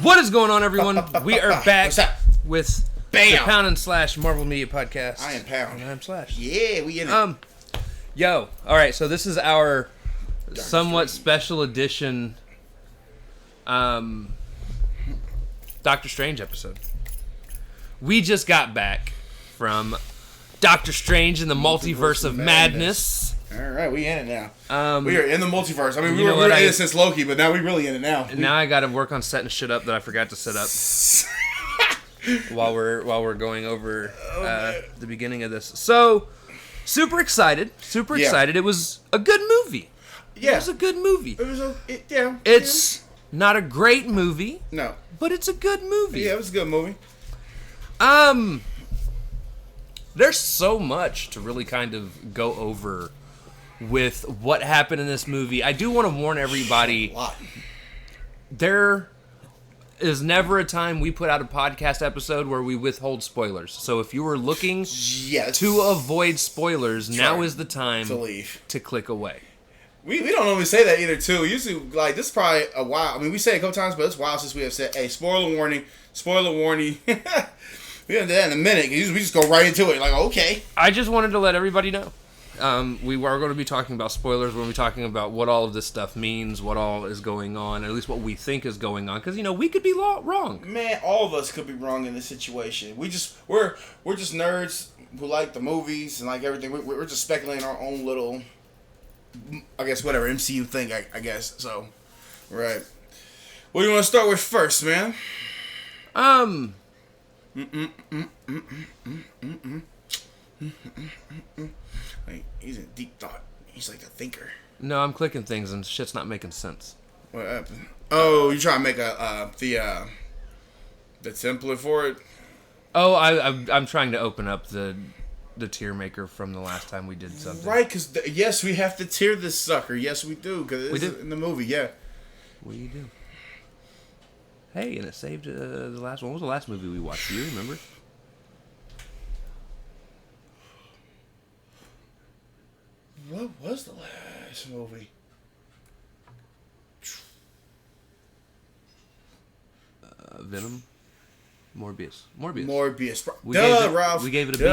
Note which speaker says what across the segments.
Speaker 1: What is going on, everyone? We are back with
Speaker 2: Bam!
Speaker 1: the Pound and Slash Marvel Media Podcast.
Speaker 2: I am Pound.
Speaker 1: And I'm Slash.
Speaker 2: Yeah, we in it.
Speaker 1: Yo, all right. So this is our somewhat special edition, Doctor Strange episode. We just got back from Doctor Strange in the Multiverse of Madness.
Speaker 2: All right, we in it now. We are in the multiverse. I mean, we were in it since Loki, but now we really in it now.
Speaker 1: Now I got to work on setting shit up that I forgot to set up while we're going over the beginning of this. So, super excited. It was a good movie.
Speaker 2: Yeah.
Speaker 1: It was a good movie.
Speaker 2: It was
Speaker 1: It's not a great movie.
Speaker 2: No.
Speaker 1: But it's a good movie.
Speaker 2: Yeah, it was a good movie.
Speaker 1: There's so much to really kind of go over with what happened in this movie. I do want to warn everybody, there is never a time we put out a podcast episode where we withhold spoilers. So if you were looking to avoid spoilers, now is the time
Speaker 2: to leave.
Speaker 1: To click away.
Speaker 2: We don't normally say that either, too. Usually, like, this is probably a while. I mean, we say it a couple times, but it's a while since we have said, hey, spoiler warning. We haven't done that in a minute. We just go right into it. Like, okay.
Speaker 1: I just wanted to let everybody know. We are going to be talking about spoilers. We're going to be talking about what all of this stuff means, what all is going on, or at least what we think is going on. Because, we could be wrong.
Speaker 2: Man, all of us could be wrong in this situation. We're just nerds who like the movies and like everything. We're just speculating our own little, I guess, whatever, MCU thing, I guess. So, right. What do you want to start with first, man? He's in deep thought. He's like a thinker.
Speaker 1: No, I'm clicking things and shit's not making sense.
Speaker 2: What happened? Oh, you trying to make the template for it?
Speaker 1: Oh, I'm trying to open up the tier maker from the last time we did something.
Speaker 2: Right, because yes, we have to tier this sucker. Yes, we do, because it's in the movie. Yeah,
Speaker 1: we do. Hey, and it saved the last one. What was the last movie we watched? Do you remember?
Speaker 2: What was the last movie?
Speaker 1: Venom? Morbius.
Speaker 2: Ralph.
Speaker 1: We gave it a B.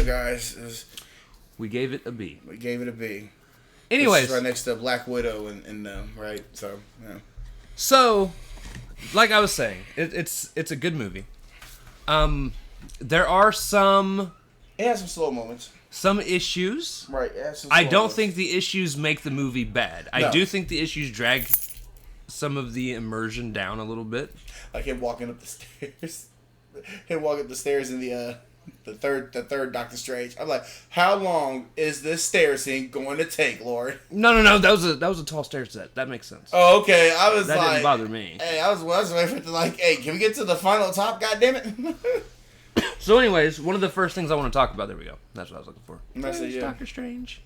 Speaker 2: Guys.
Speaker 1: We gave it a B.
Speaker 2: Anyways. This is right next to Black Widow and right? So, yeah.
Speaker 1: So, like I was saying, it's a good movie. There are some...
Speaker 2: It has some slow moments.
Speaker 1: Some issues.
Speaker 2: Right.
Speaker 1: I don't think the issues make the movie bad. No. I do think the issues drag some of the immersion down a little bit.
Speaker 2: Like him walking up the stairs. In the third Doctor Strange. I'm like, how long is this stair scene going to take, Lord?
Speaker 1: No. That was a tall stair set. That makes sense.
Speaker 2: Oh, okay. That
Speaker 1: didn't bother me.
Speaker 2: Hey, I was waiting for it to like, hey, can we get to the final top? God damn it.
Speaker 1: So, anyways, one of the first things I want to talk about. There we go. That's what I was looking for. Doctor Strange.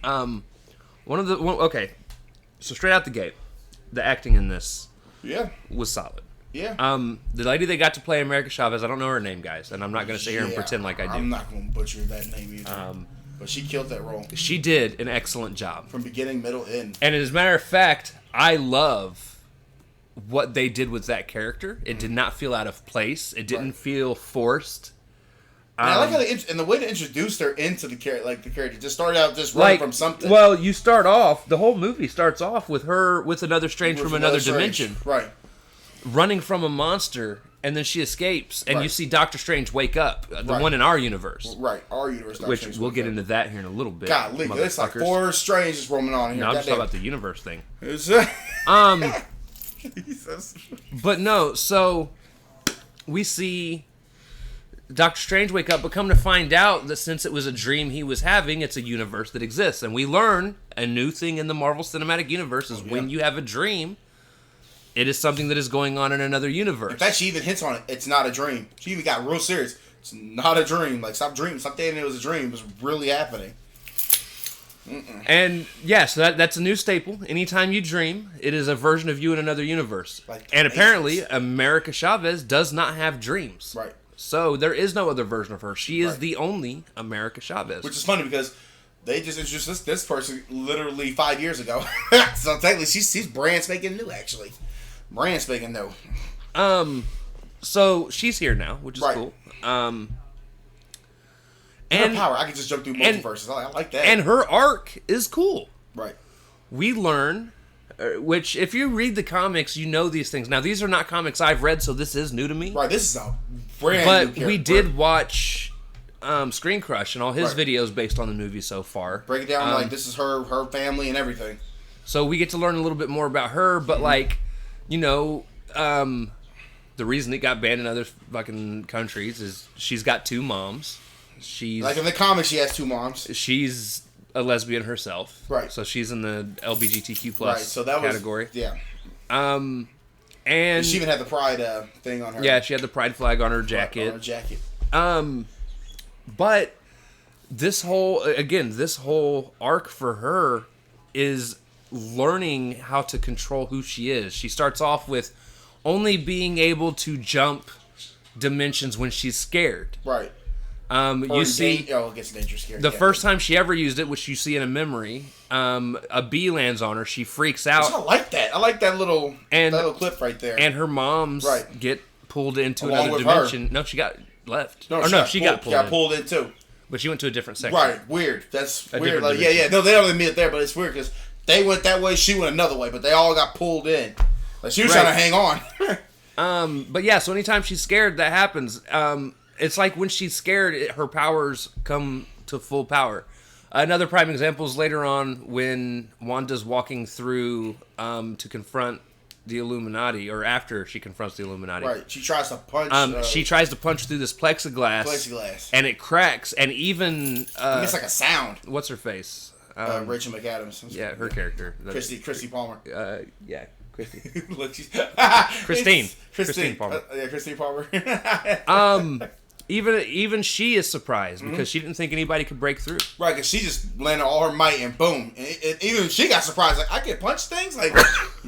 Speaker 1: Okay. So straight out the gate, the acting in this, was solid.
Speaker 2: Yeah.
Speaker 1: The lady that got to play America Chavez, I don't know her name, guys, and I'm not going to sit here and pretend like I do.
Speaker 2: I'm not going to butcher that name either. But she killed that role.
Speaker 1: She did an excellent job.
Speaker 2: From beginning, middle, end.
Speaker 1: And as a matter of fact, I love what they did with that character. It did not feel out of place. It didn't feel forced.
Speaker 2: And I like how the way they introduced her into the character, just started out just running from something.
Speaker 1: Well, you start off, the whole movie starts off with her with another Strange from another dimension.
Speaker 2: Right.
Speaker 1: Running from a monster, and then she escapes, and you see Doctor Strange wake up, the one in our universe.
Speaker 2: Right, our universe.
Speaker 1: Which we'll get into that here in a little bit.
Speaker 2: Golly, there's like 4 Stranges roaming on here.
Speaker 1: No, I'm just talking about the universe thing.
Speaker 2: Jesus.
Speaker 1: But no, so we see Doctor Strange wake up, but come to find out that since it was a dream he was having, it's a universe that exists. And we learn a new thing in the Marvel Cinematic Universe is when you have a dream, it is something that is going on in another universe. In
Speaker 2: fact, she even hits on it. It's not a dream. She even got real serious. It's not a dream. Like, stop dreaming. Stop thinking it was a dream. It was really happening.
Speaker 1: And yeah, so that's a new staple. Anytime you dream, it is a version of you in another universe. And apparently, America Chavez does not have dreams.
Speaker 2: Right.
Speaker 1: So there is no other version of her. She is the only America Chavez.
Speaker 2: Which is funny because They just introduced this person literally 5 years ago. So technically, she's brand spanking new, actually. Brand spanking new.
Speaker 1: So she's here now, which is cool.
Speaker 2: And her power, I can just jump through multiverses. I like that.
Speaker 1: And her arc is cool.
Speaker 2: Right.
Speaker 1: We learn, which if you read the comics, you know these things. Now, these are not comics I've read, so this is new to me.
Speaker 2: Right, this is a brand new
Speaker 1: But
Speaker 2: character.
Speaker 1: we did watch Screen Crush and all his videos based on the movie so far.
Speaker 2: Break it down like this is her family and everything.
Speaker 1: So we get to learn a little bit more about her, but like, you know, the reason it got banned in other fucking countries is she's got 2 moms. She's
Speaker 2: like in the comics, she has 2 moms.
Speaker 1: She's a lesbian herself,
Speaker 2: right?
Speaker 1: So she's in the LGBTQ plus category.
Speaker 2: Yeah.
Speaker 1: And
Speaker 2: she even had the pride thing on her.
Speaker 1: Yeah, she had the pride flag on her jacket. But this whole arc for her is learning how to control who she is. She starts off with only being able to jump dimensions when she's scared.
Speaker 2: Right.
Speaker 1: You see,
Speaker 2: it gets dangerous scared.
Speaker 1: The first time she ever used it, which you see in a memory, a bee lands on her. She freaks out.
Speaker 2: I like that. I like that little clip right there.
Speaker 1: And her moms get pulled into
Speaker 2: Along
Speaker 1: another
Speaker 2: with
Speaker 1: dimension.
Speaker 2: her.
Speaker 1: No, she got left.
Speaker 2: She got pulled in too.
Speaker 1: But she went to a different section.
Speaker 2: Right. Weird. That's weird. Like, yeah. No, they don't admit it there, but it's weird because they went that way, she went another way, but they all got pulled in. Like she was trying to hang on.
Speaker 1: But yeah, so anytime she's scared, that happens. It's like when she's scared, her powers come to full power. Another prime example is later on when Wanda's walking through to confront the Illuminati, or after she confronts the Illuminati.
Speaker 2: Right. She tries to punch.
Speaker 1: She tries to punch through this plexiglass. And it cracks, and even...
Speaker 2: it makes like a sound.
Speaker 1: What's her face?
Speaker 2: Rachel McAdams.
Speaker 1: Yeah, her character.
Speaker 2: Christy Palmer.
Speaker 1: Yeah, Christy.
Speaker 2: Look,
Speaker 1: Christine Palmer.
Speaker 2: Christine Palmer.
Speaker 1: Even she is surprised because she didn't think anybody could break through.
Speaker 2: Right, because she just landed all her might and boom. And even she got surprised. Like, I can punch things? Like,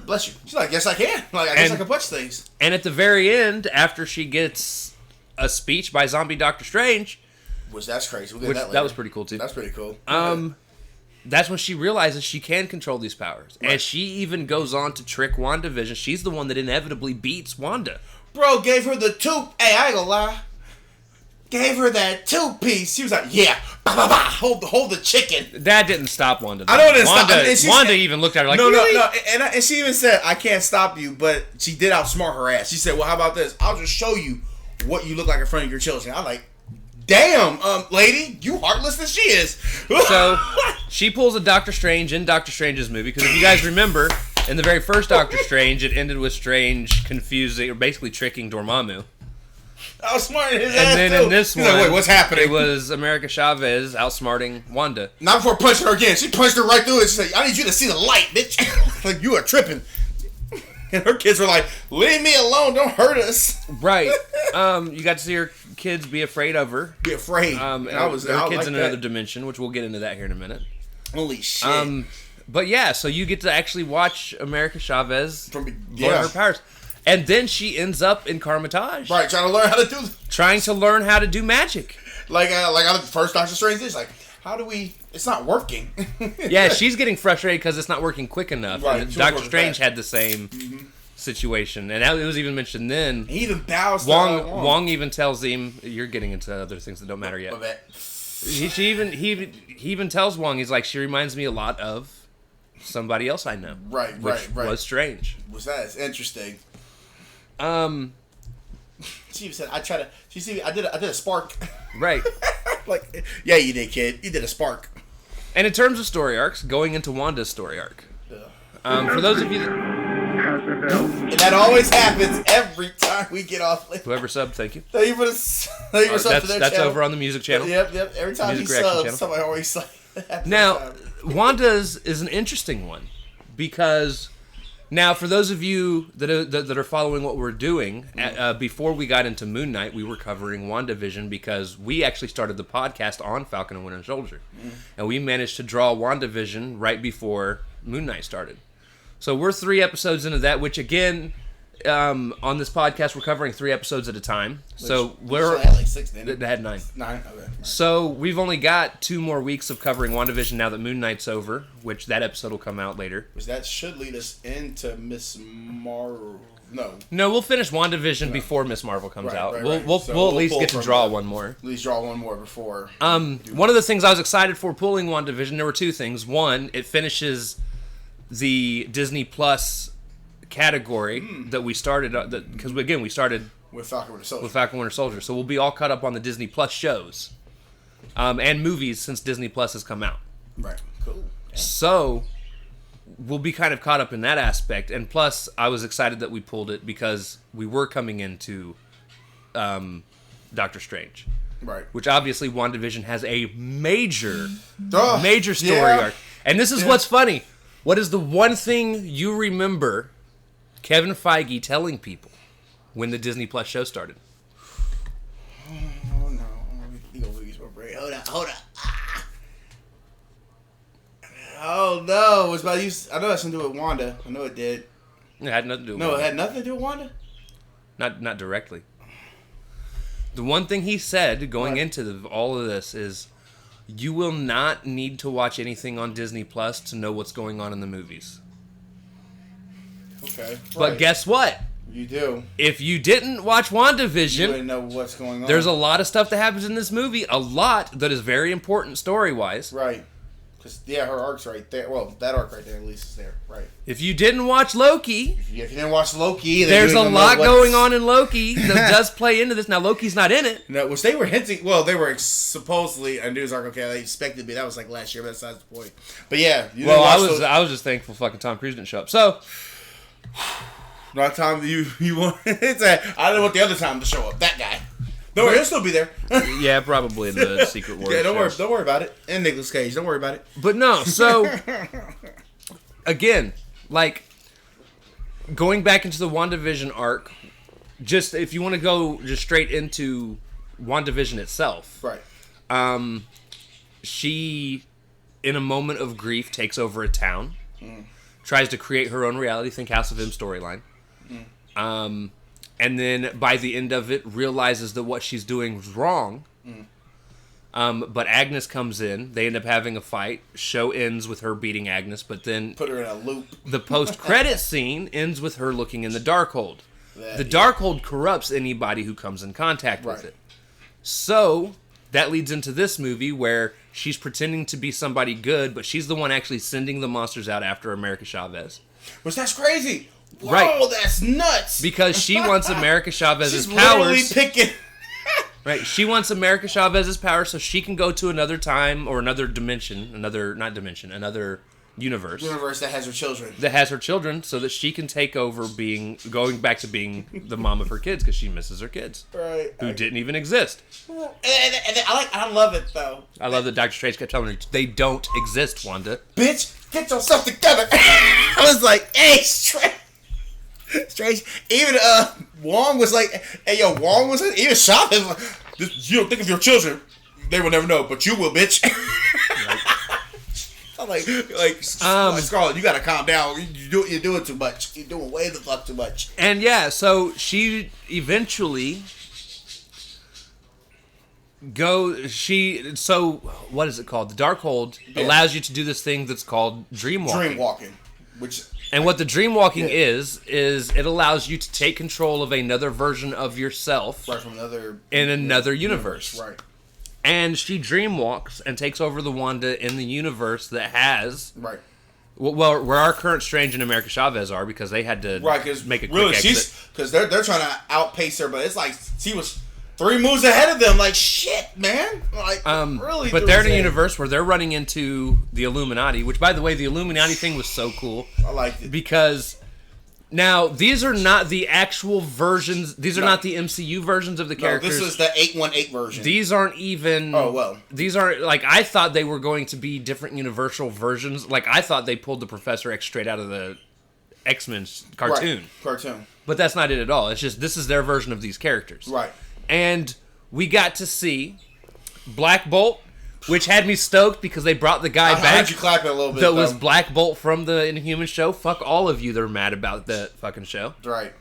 Speaker 2: bless you. She's like, yes, I can. Like, I guess I can punch things.
Speaker 1: And at the very end, after she gets a speech by zombie Doctor Strange...
Speaker 2: That's crazy. We'll get
Speaker 1: that was pretty cool, too.
Speaker 2: That's pretty cool.
Speaker 1: That's when she realizes she can control these powers. Right. And she even goes on to trick WandaVision. She's the one that inevitably beats Wanda.
Speaker 2: Bro, gave her the 2... Hey, I ain't gonna lie. Gave her that 2-piece. She was like, yeah, hold the chicken.
Speaker 1: That didn't stop Wanda.
Speaker 2: I know it didn't stop.
Speaker 1: Wanda even looked at her like,
Speaker 2: no,
Speaker 1: really?
Speaker 2: No. And she even said, I can't stop you, but she did outsmart her ass. She said, well, how about this? I'll just show you what you look like in front of your children. I'm like, damn, lady, you heartless as she is.
Speaker 1: So she pulls a Doctor Strange in Doctor Strange's movie, because if you guys remember, in the very first Doctor Strange, it ended with Strange confusing, or basically tricking Dormammu.
Speaker 2: Outsmarting his ass.
Speaker 1: And then in this one,
Speaker 2: like, wait, what's happening?
Speaker 1: It was America Chavez outsmarting Wanda.
Speaker 2: Not before punching her again. She punched her right through it. She said, I need you to see the light, bitch. Like, you are tripping. And her kids were like, leave me alone. Don't hurt us.
Speaker 1: Right. You got to see her kids be afraid of her.
Speaker 2: Be afraid.
Speaker 1: Her kids like in another dimension, which we'll get into that here in a minute.
Speaker 2: Holy shit.
Speaker 1: But yeah, so you get to actually watch America Chavez learn her powers. And then she ends up in Carmitage.
Speaker 2: Right, trying to learn how to do magic. Like the first Doctor Strange is like, how do we... It's not working.
Speaker 1: Yeah, she's getting frustrated because it's not working quick enough.
Speaker 2: Right,
Speaker 1: and Doctor Strange had the same situation. And it was even mentioned then.
Speaker 2: He even bows to
Speaker 1: Wong even tells him, you're getting into other things that don't matter yet. He even tells Wong, he's like, she reminds me a lot of somebody else I know.
Speaker 2: Right.
Speaker 1: Was Strange.
Speaker 2: That's interesting. She said, I did a spark.
Speaker 1: Right.
Speaker 2: Like, yeah, you did, kid. You did a spark.
Speaker 1: And in terms of story arcs, going into Wanda's story arc. For those of you
Speaker 2: and that always happens every time we get off.
Speaker 1: Whoever subbed, thank you.
Speaker 2: Thank you for sub for their
Speaker 1: That's
Speaker 2: channel.
Speaker 1: over on the music channel.
Speaker 2: Yep. Every time you sub, somebody always like.
Speaker 1: Now, Wanda's is an interesting one because... Now, for those of you that are following what we're doing, before we got into Moon Knight, we were covering WandaVision because we actually started the podcast on Falcon and Winter Soldier. And we managed to draw WandaVision right before Moon Knight started. So we're 3 episodes into that, which again, on this podcast, we're covering 3 episodes at a time. So
Speaker 2: we're had like 6, didn't it?
Speaker 1: They had 9.
Speaker 2: 9. Okay.
Speaker 1: So we've only got 2 more weeks of covering WandaVision now that Moon Knight's over, which that episode will come out later.
Speaker 2: Which that should lead us into Miss Marvel.
Speaker 1: No, we'll finish WandaVision before Miss Marvel comes out.
Speaker 2: Right.
Speaker 1: We'll at least get to draw one more.
Speaker 2: At least draw one more before.
Speaker 1: One of the things I was excited for pulling WandaVision, there were 2 things. One, it finishes the Disney Plus category that we started, because we started
Speaker 2: with Falcon
Speaker 1: Winter Soldier. So we'll be all caught up on the Disney Plus shows and movies since Disney Plus has come out.
Speaker 2: Right. Cool. Yeah.
Speaker 1: So we'll be kind of caught up in that aspect. And plus, I was excited that we pulled it because we were coming into Doctor Strange.
Speaker 2: Right.
Speaker 1: Which obviously WandaVision has a major story arc. And this is what's funny. What is the one thing you remember Kevin Feige telling people when the Disney Plus show started?
Speaker 2: Oh no. You gonna lose my brain. Hold up. Oh no, it was about you. I know it had something to do with Wanda. I know it did.
Speaker 1: It had nothing to do with
Speaker 2: Wanda.
Speaker 1: Wanda.
Speaker 2: It had nothing to do with Wanda?
Speaker 1: Not directly. The one thing he said going into all of this is, you will not need to watch anything on Disney Plus to know what's going on in the movies.
Speaker 2: Okay.
Speaker 1: But guess what?
Speaker 2: You do.
Speaker 1: If you didn't watch WandaVision,
Speaker 2: you wouldn't know what's going on.
Speaker 1: There's a lot of stuff that happens in this movie. A lot that is very important story-wise.
Speaker 2: Right. Because, her arc's right there. Well, that arc right there at least is there. Right.
Speaker 1: If you didn't watch Loki...
Speaker 2: If you didn't watch Loki...
Speaker 1: There's a lot going on in Loki that does play into this. Now, Loki's not in it.
Speaker 2: No, which they were hinting... Well, they were supposedly a news arc. Okay, they expected to be. That was like last year, but that's not the point. But yeah...
Speaker 1: I was just thankful fucking Tom Cruise didn't show up. So...
Speaker 2: Not Tom you want... I don't want the other Tom to show up. That guy. Don't worry, he'll still be there.
Speaker 1: Yeah, probably in the Secret Wars.
Speaker 2: Yeah, don't worry about it. And Nicolas Cage, don't worry about it.
Speaker 1: But no, so again, like going back into the WandaVision arc, just if you want to go just straight into WandaVision itself,
Speaker 2: right?
Speaker 1: She, in a moment of grief, takes over a town, tries to create her own reality. Think House of M storyline. And then, by the end of it, realizes that what she's doing is wrong. But Agnes comes in. They end up having a fight. Show ends with her beating Agnes, but then...
Speaker 2: Put her in a loop.
Speaker 1: The post-credit scene ends with her looking in the Darkhold. The Darkhold corrupts anybody who comes in contact with it. So, that leads into this movie where she's pretending to be somebody good, but she's the one actually sending the monsters out after America Chavez.
Speaker 2: Which, that's crazy! Whoa, that's nuts!
Speaker 1: Because she wants America Chavez's
Speaker 2: She's
Speaker 1: powers.
Speaker 2: Literally picking.
Speaker 1: Right, she wants America Chavez's powers so she can go to another time or another dimension, another universe.
Speaker 2: Universe that has her children.
Speaker 1: That has her children, so that she can take over going back to being the mom of her kids because she misses her kids,
Speaker 2: right?
Speaker 1: Who didn't even exist.
Speaker 2: And I love it though.
Speaker 1: I love that Dr. Strange kept telling her they don't exist, Wanda.
Speaker 2: Bitch, get yourself together. I was like, hey, Strange. Even Wong was like, hey yo, Wong was like, even Chavez was like, you don't think of your children, they will never know, but you will, bitch. Right. I'm like Scarlett, you gotta calm down. You're doing too much. You're doing way the fuck too much.
Speaker 1: And yeah, so she eventually so what is it called? The Darkhold allows you to do this thing that's called dreamwalking. And what the dreamwalking is it allows you to take control of another version of yourself
Speaker 2: from
Speaker 1: another universe.
Speaker 2: Right.
Speaker 1: And she dreamwalks and takes over the Wanda in the universe that has...
Speaker 2: Right.
Speaker 1: Well, where our current Strange and America Chavez are, because they had to make a quick exit.
Speaker 2: Because they're trying to outpace her, but it's like she was 3 moves ahead of them. Like, shit, man. Like, really.
Speaker 1: But they're in a universe where they're running into the Illuminati, which, by the way, the Illuminati thing was so cool.
Speaker 2: I liked it.
Speaker 1: Because... Now, these are not the actual versions. These are not the MCU versions of the characters.
Speaker 2: This is the 818 version.
Speaker 1: These aren't even...
Speaker 2: Oh, well.
Speaker 1: These aren't... Like, I thought they were going to be different Universal versions. Like, I thought they pulled the Professor X straight out of the X-Men cartoon.
Speaker 2: Right. Cartoon.
Speaker 1: But that's not it at all. It's just, this is their version of these characters.
Speaker 2: Right.
Speaker 1: And we got to see Black Bolt, which had me stoked because they brought the guy back.
Speaker 2: I heard you clapping a little bit.
Speaker 1: That was Black Bolt from the Inhuman show. Fuck all of you that are mad about that fucking show.
Speaker 2: Right.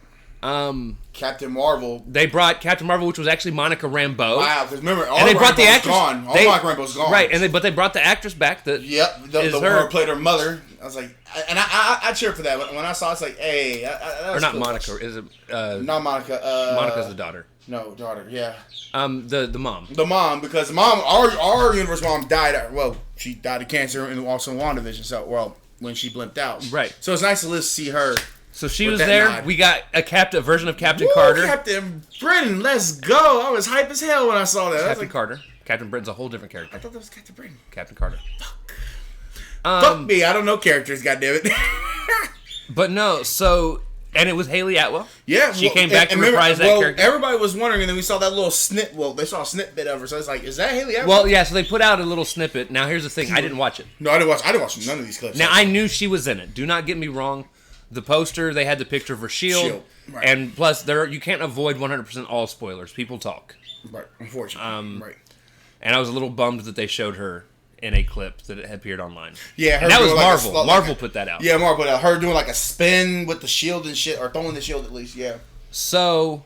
Speaker 2: Captain Marvel.
Speaker 1: They brought Captain Marvel, which was actually Monica Rambeau.
Speaker 2: Wow, because remember, all
Speaker 1: and they brought the
Speaker 2: Rambeau's
Speaker 1: actress.
Speaker 2: gone. All Monica Rambeau's gone.
Speaker 1: Right, but they brought the actress back. That
Speaker 2: the her who played her mother. I was like, and I cheered for that. When I saw it, it's like, hey, that
Speaker 1: or not
Speaker 2: cool.
Speaker 1: Monica? Is it?
Speaker 2: Not Monica.
Speaker 1: Monica's the daughter.
Speaker 2: No, daughter. Yeah.
Speaker 1: The mom.
Speaker 2: The mom, because the mom, our universe mom died. Well, she died of cancer and also in WandaVision. So, when she blimped out.
Speaker 1: Right.
Speaker 2: So it's nice to see her.
Speaker 1: So she was there. Nod. We got a version of Captain Carter.
Speaker 2: Captain Britain, let's go! I was hype as hell when I saw that.
Speaker 1: Captain Carter. Captain Britain's a whole different character.
Speaker 2: I thought that was Captain Britain.
Speaker 1: Captain Carter.
Speaker 2: Fuck me, I don't know characters, goddammit.
Speaker 1: But no, so... And it was Haley Atwell.
Speaker 2: Yeah.
Speaker 1: She came back to reprise that character.
Speaker 2: Everybody was wondering, and then we saw that little snip. Well, they saw a snippet of her, so it's like, is that Haley Atwell?
Speaker 1: Well, yeah, so they put out a little snippet. Now, here's the thing. I didn't watch it.
Speaker 2: No, I didn't watch none of these clips.
Speaker 1: Now, I knew she was in it. Do not get me wrong. The poster, they had the picture of her shield.
Speaker 2: Right.
Speaker 1: And plus, you can't avoid 100% all spoilers. People talk.
Speaker 2: Right, unfortunately. Right.
Speaker 1: And I was a little bummed that they showed her in a clip that had appeared online.
Speaker 2: Yeah,
Speaker 1: and that was Marvel. Marvel put that out.
Speaker 2: Yeah, Marvel put out. Her doing like a spin with the shield and shit, or throwing the shield at least, yeah.
Speaker 1: So,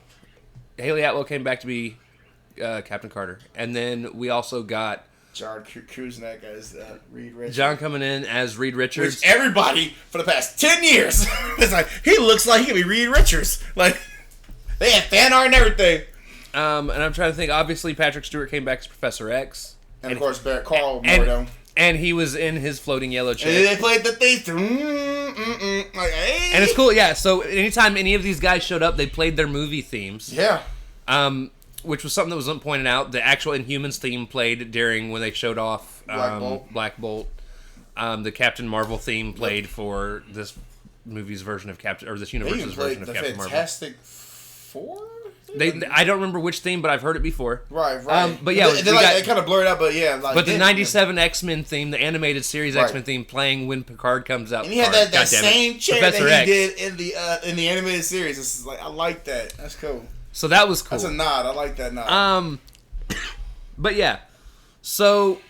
Speaker 1: Haley Atwell came back to be Captain Carter. And then we also got...
Speaker 2: John Cusack as Reed Richards.
Speaker 1: John coming in as Reed Richards.
Speaker 2: Which everybody, for the past 10 years, it's like, he looks like he could be Reed Richards. Like, they had fan art and everything.
Speaker 1: And I'm trying to think, obviously Patrick Stewart came back as Professor X.
Speaker 2: And of course, Carl Mordo.
Speaker 1: And he was in his floating yellow chair.
Speaker 2: And they played the theme. Like, hey.
Speaker 1: And it's cool, yeah. So anytime any of these guys showed up, they played their movie themes.
Speaker 2: Yeah.
Speaker 1: Which was something that was pointed out. The actual Inhumans theme played during when they showed off Black Bolt. The Captain Marvel theme played for this movie's version of Captain, or this universe's version of Captain Marvel.
Speaker 2: Fantastic Four?
Speaker 1: I don't remember which theme, but I've heard it before.
Speaker 2: Right.
Speaker 1: But yeah,
Speaker 2: they kind of blurred out, but yeah.
Speaker 1: But the '97 X-Men theme, the animated series X-Men theme, playing when Picard comes out.
Speaker 2: And he had that same chair
Speaker 1: Professor
Speaker 2: that he
Speaker 1: X.
Speaker 2: did in the animated series. It's like, I like that. That's cool.
Speaker 1: So that was cool.
Speaker 2: That's a nod. I like that nod.
Speaker 1: But yeah, so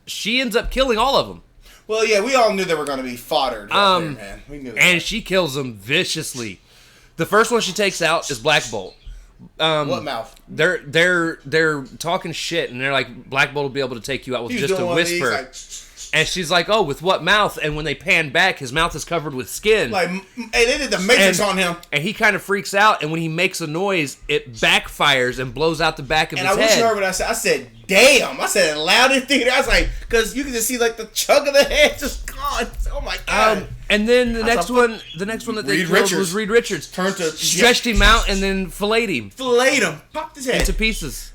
Speaker 1: she ends up killing all of them.
Speaker 2: Well, yeah, we all knew they were going to be foddered. Man. We knew that.
Speaker 1: And she kills them viciously. The first one she takes out is Black Bolt.
Speaker 2: What mouth?
Speaker 1: They're talking shit, and they're like, Black Bolt will be able to take you out with just a whisper. And she's like, oh, with what mouth? And when they pan back, his mouth is covered with skin.
Speaker 2: Like, hey, they did the Matrix on him.
Speaker 1: And he kind of freaks out, and when he makes a noise, it backfires and blows out the back of his head.
Speaker 2: And I wish you heard what I said. I said, damn. I said it loud in theater. I was like, because you can just see, like, the chunk of the head just gone. Oh, my God.
Speaker 1: And then the next one that they killed was Reed Richards. Stretched him out and then filleted him.
Speaker 2: Popped his head.
Speaker 1: Into pieces.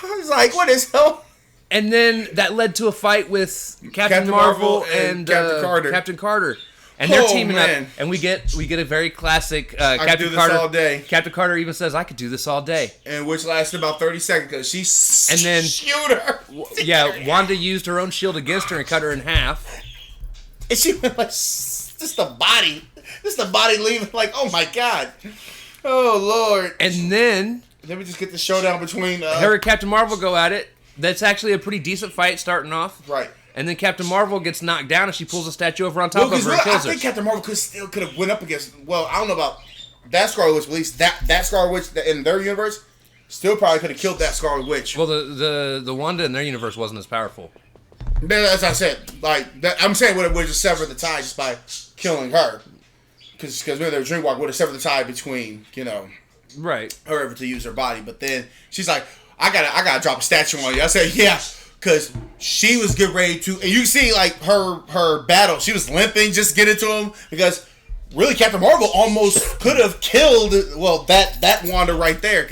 Speaker 2: I was like, what is hell?
Speaker 1: And then that led to a fight with Captain Marvel and Captain Carter. And they're teaming up. And we get a very classic Captain Carter.
Speaker 2: All day.
Speaker 1: Captain Carter even says, I could do this all day.
Speaker 2: And which lasted about 30 seconds because she shoot her.
Speaker 1: Yeah, Wanda used her own shield against her and cut her in half.
Speaker 2: And she went like, just the body leaving like, oh my God. Oh, Lord.
Speaker 1: And then
Speaker 2: we just get the showdown between...
Speaker 1: her and Captain Marvel go at it. That's actually a pretty decent fight starting off.
Speaker 2: Right.
Speaker 1: And then Captain Marvel gets knocked down and she pulls a statue over on top of her and kills her.
Speaker 2: I think Captain Marvel could have went up against... Well, I don't know about that Scarlet Witch, at least that Scarlet Witch in their universe still probably could have killed that Scarlet Witch.
Speaker 1: Well, the Wanda in their universe wasn't as powerful.
Speaker 2: As I said, I'm saying would have just severed the tie just by killing her. Because maybe their Dreamwalker would have severed the tie between,
Speaker 1: right,
Speaker 2: her ever to use her body. But then she's like, I gotta drop a statue on you. I said, yeah, because she was getting ready to, and you see like her battle. She was limping, just get into him because really Captain Marvel almost could have killed that Wanda right there.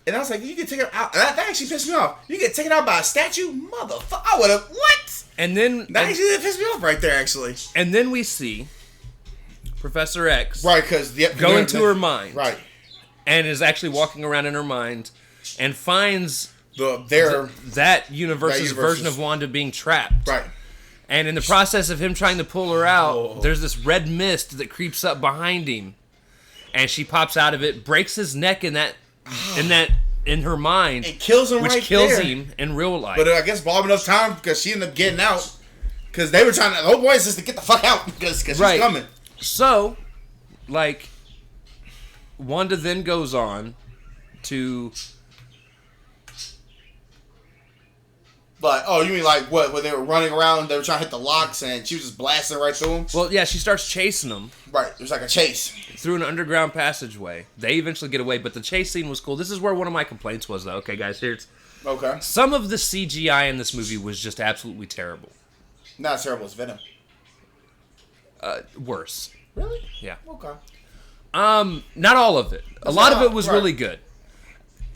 Speaker 2: And I was like, you get taken out. That actually pissed me off. You get taken out by a statue, motherfucker. I would have what?
Speaker 1: And then
Speaker 2: that actually pissed me off right there, actually.
Speaker 1: And then we see Professor X,
Speaker 2: right? Because
Speaker 1: go into her mind,
Speaker 2: right,
Speaker 1: and is actually walking around in her mind. And finds
Speaker 2: that
Speaker 1: universe's version of Wanda being trapped.
Speaker 2: Right.
Speaker 1: And in the process of him trying to pull her out, there's this red mist that creeps up behind him. And she pops out of it, breaks his neck in her mind.
Speaker 2: It kills him
Speaker 1: which kills him in real life.
Speaker 2: But I guess Bob enough time because she ended up getting out. Because they were trying to... The whole point is just to get the fuck out because she's coming.
Speaker 1: So, like... Wanda then goes on to...
Speaker 2: But, oh, you mean like what? When they were running around, they were trying to hit the locks and she was just blasting right through them?
Speaker 1: Well, yeah, she starts chasing them.
Speaker 2: Right, it was like a chase.
Speaker 1: Through an underground passageway. They eventually get away, but the chase scene was cool. This is where one of my complaints was, though. Okay, guys, here's...
Speaker 2: Okay.
Speaker 1: Some of the CGI in this movie was just absolutely terrible.
Speaker 2: Not as terrible as Venom.
Speaker 1: Worse.
Speaker 2: Really?
Speaker 1: Yeah.
Speaker 2: Okay.
Speaker 1: Not all of it. A lot of it was really good.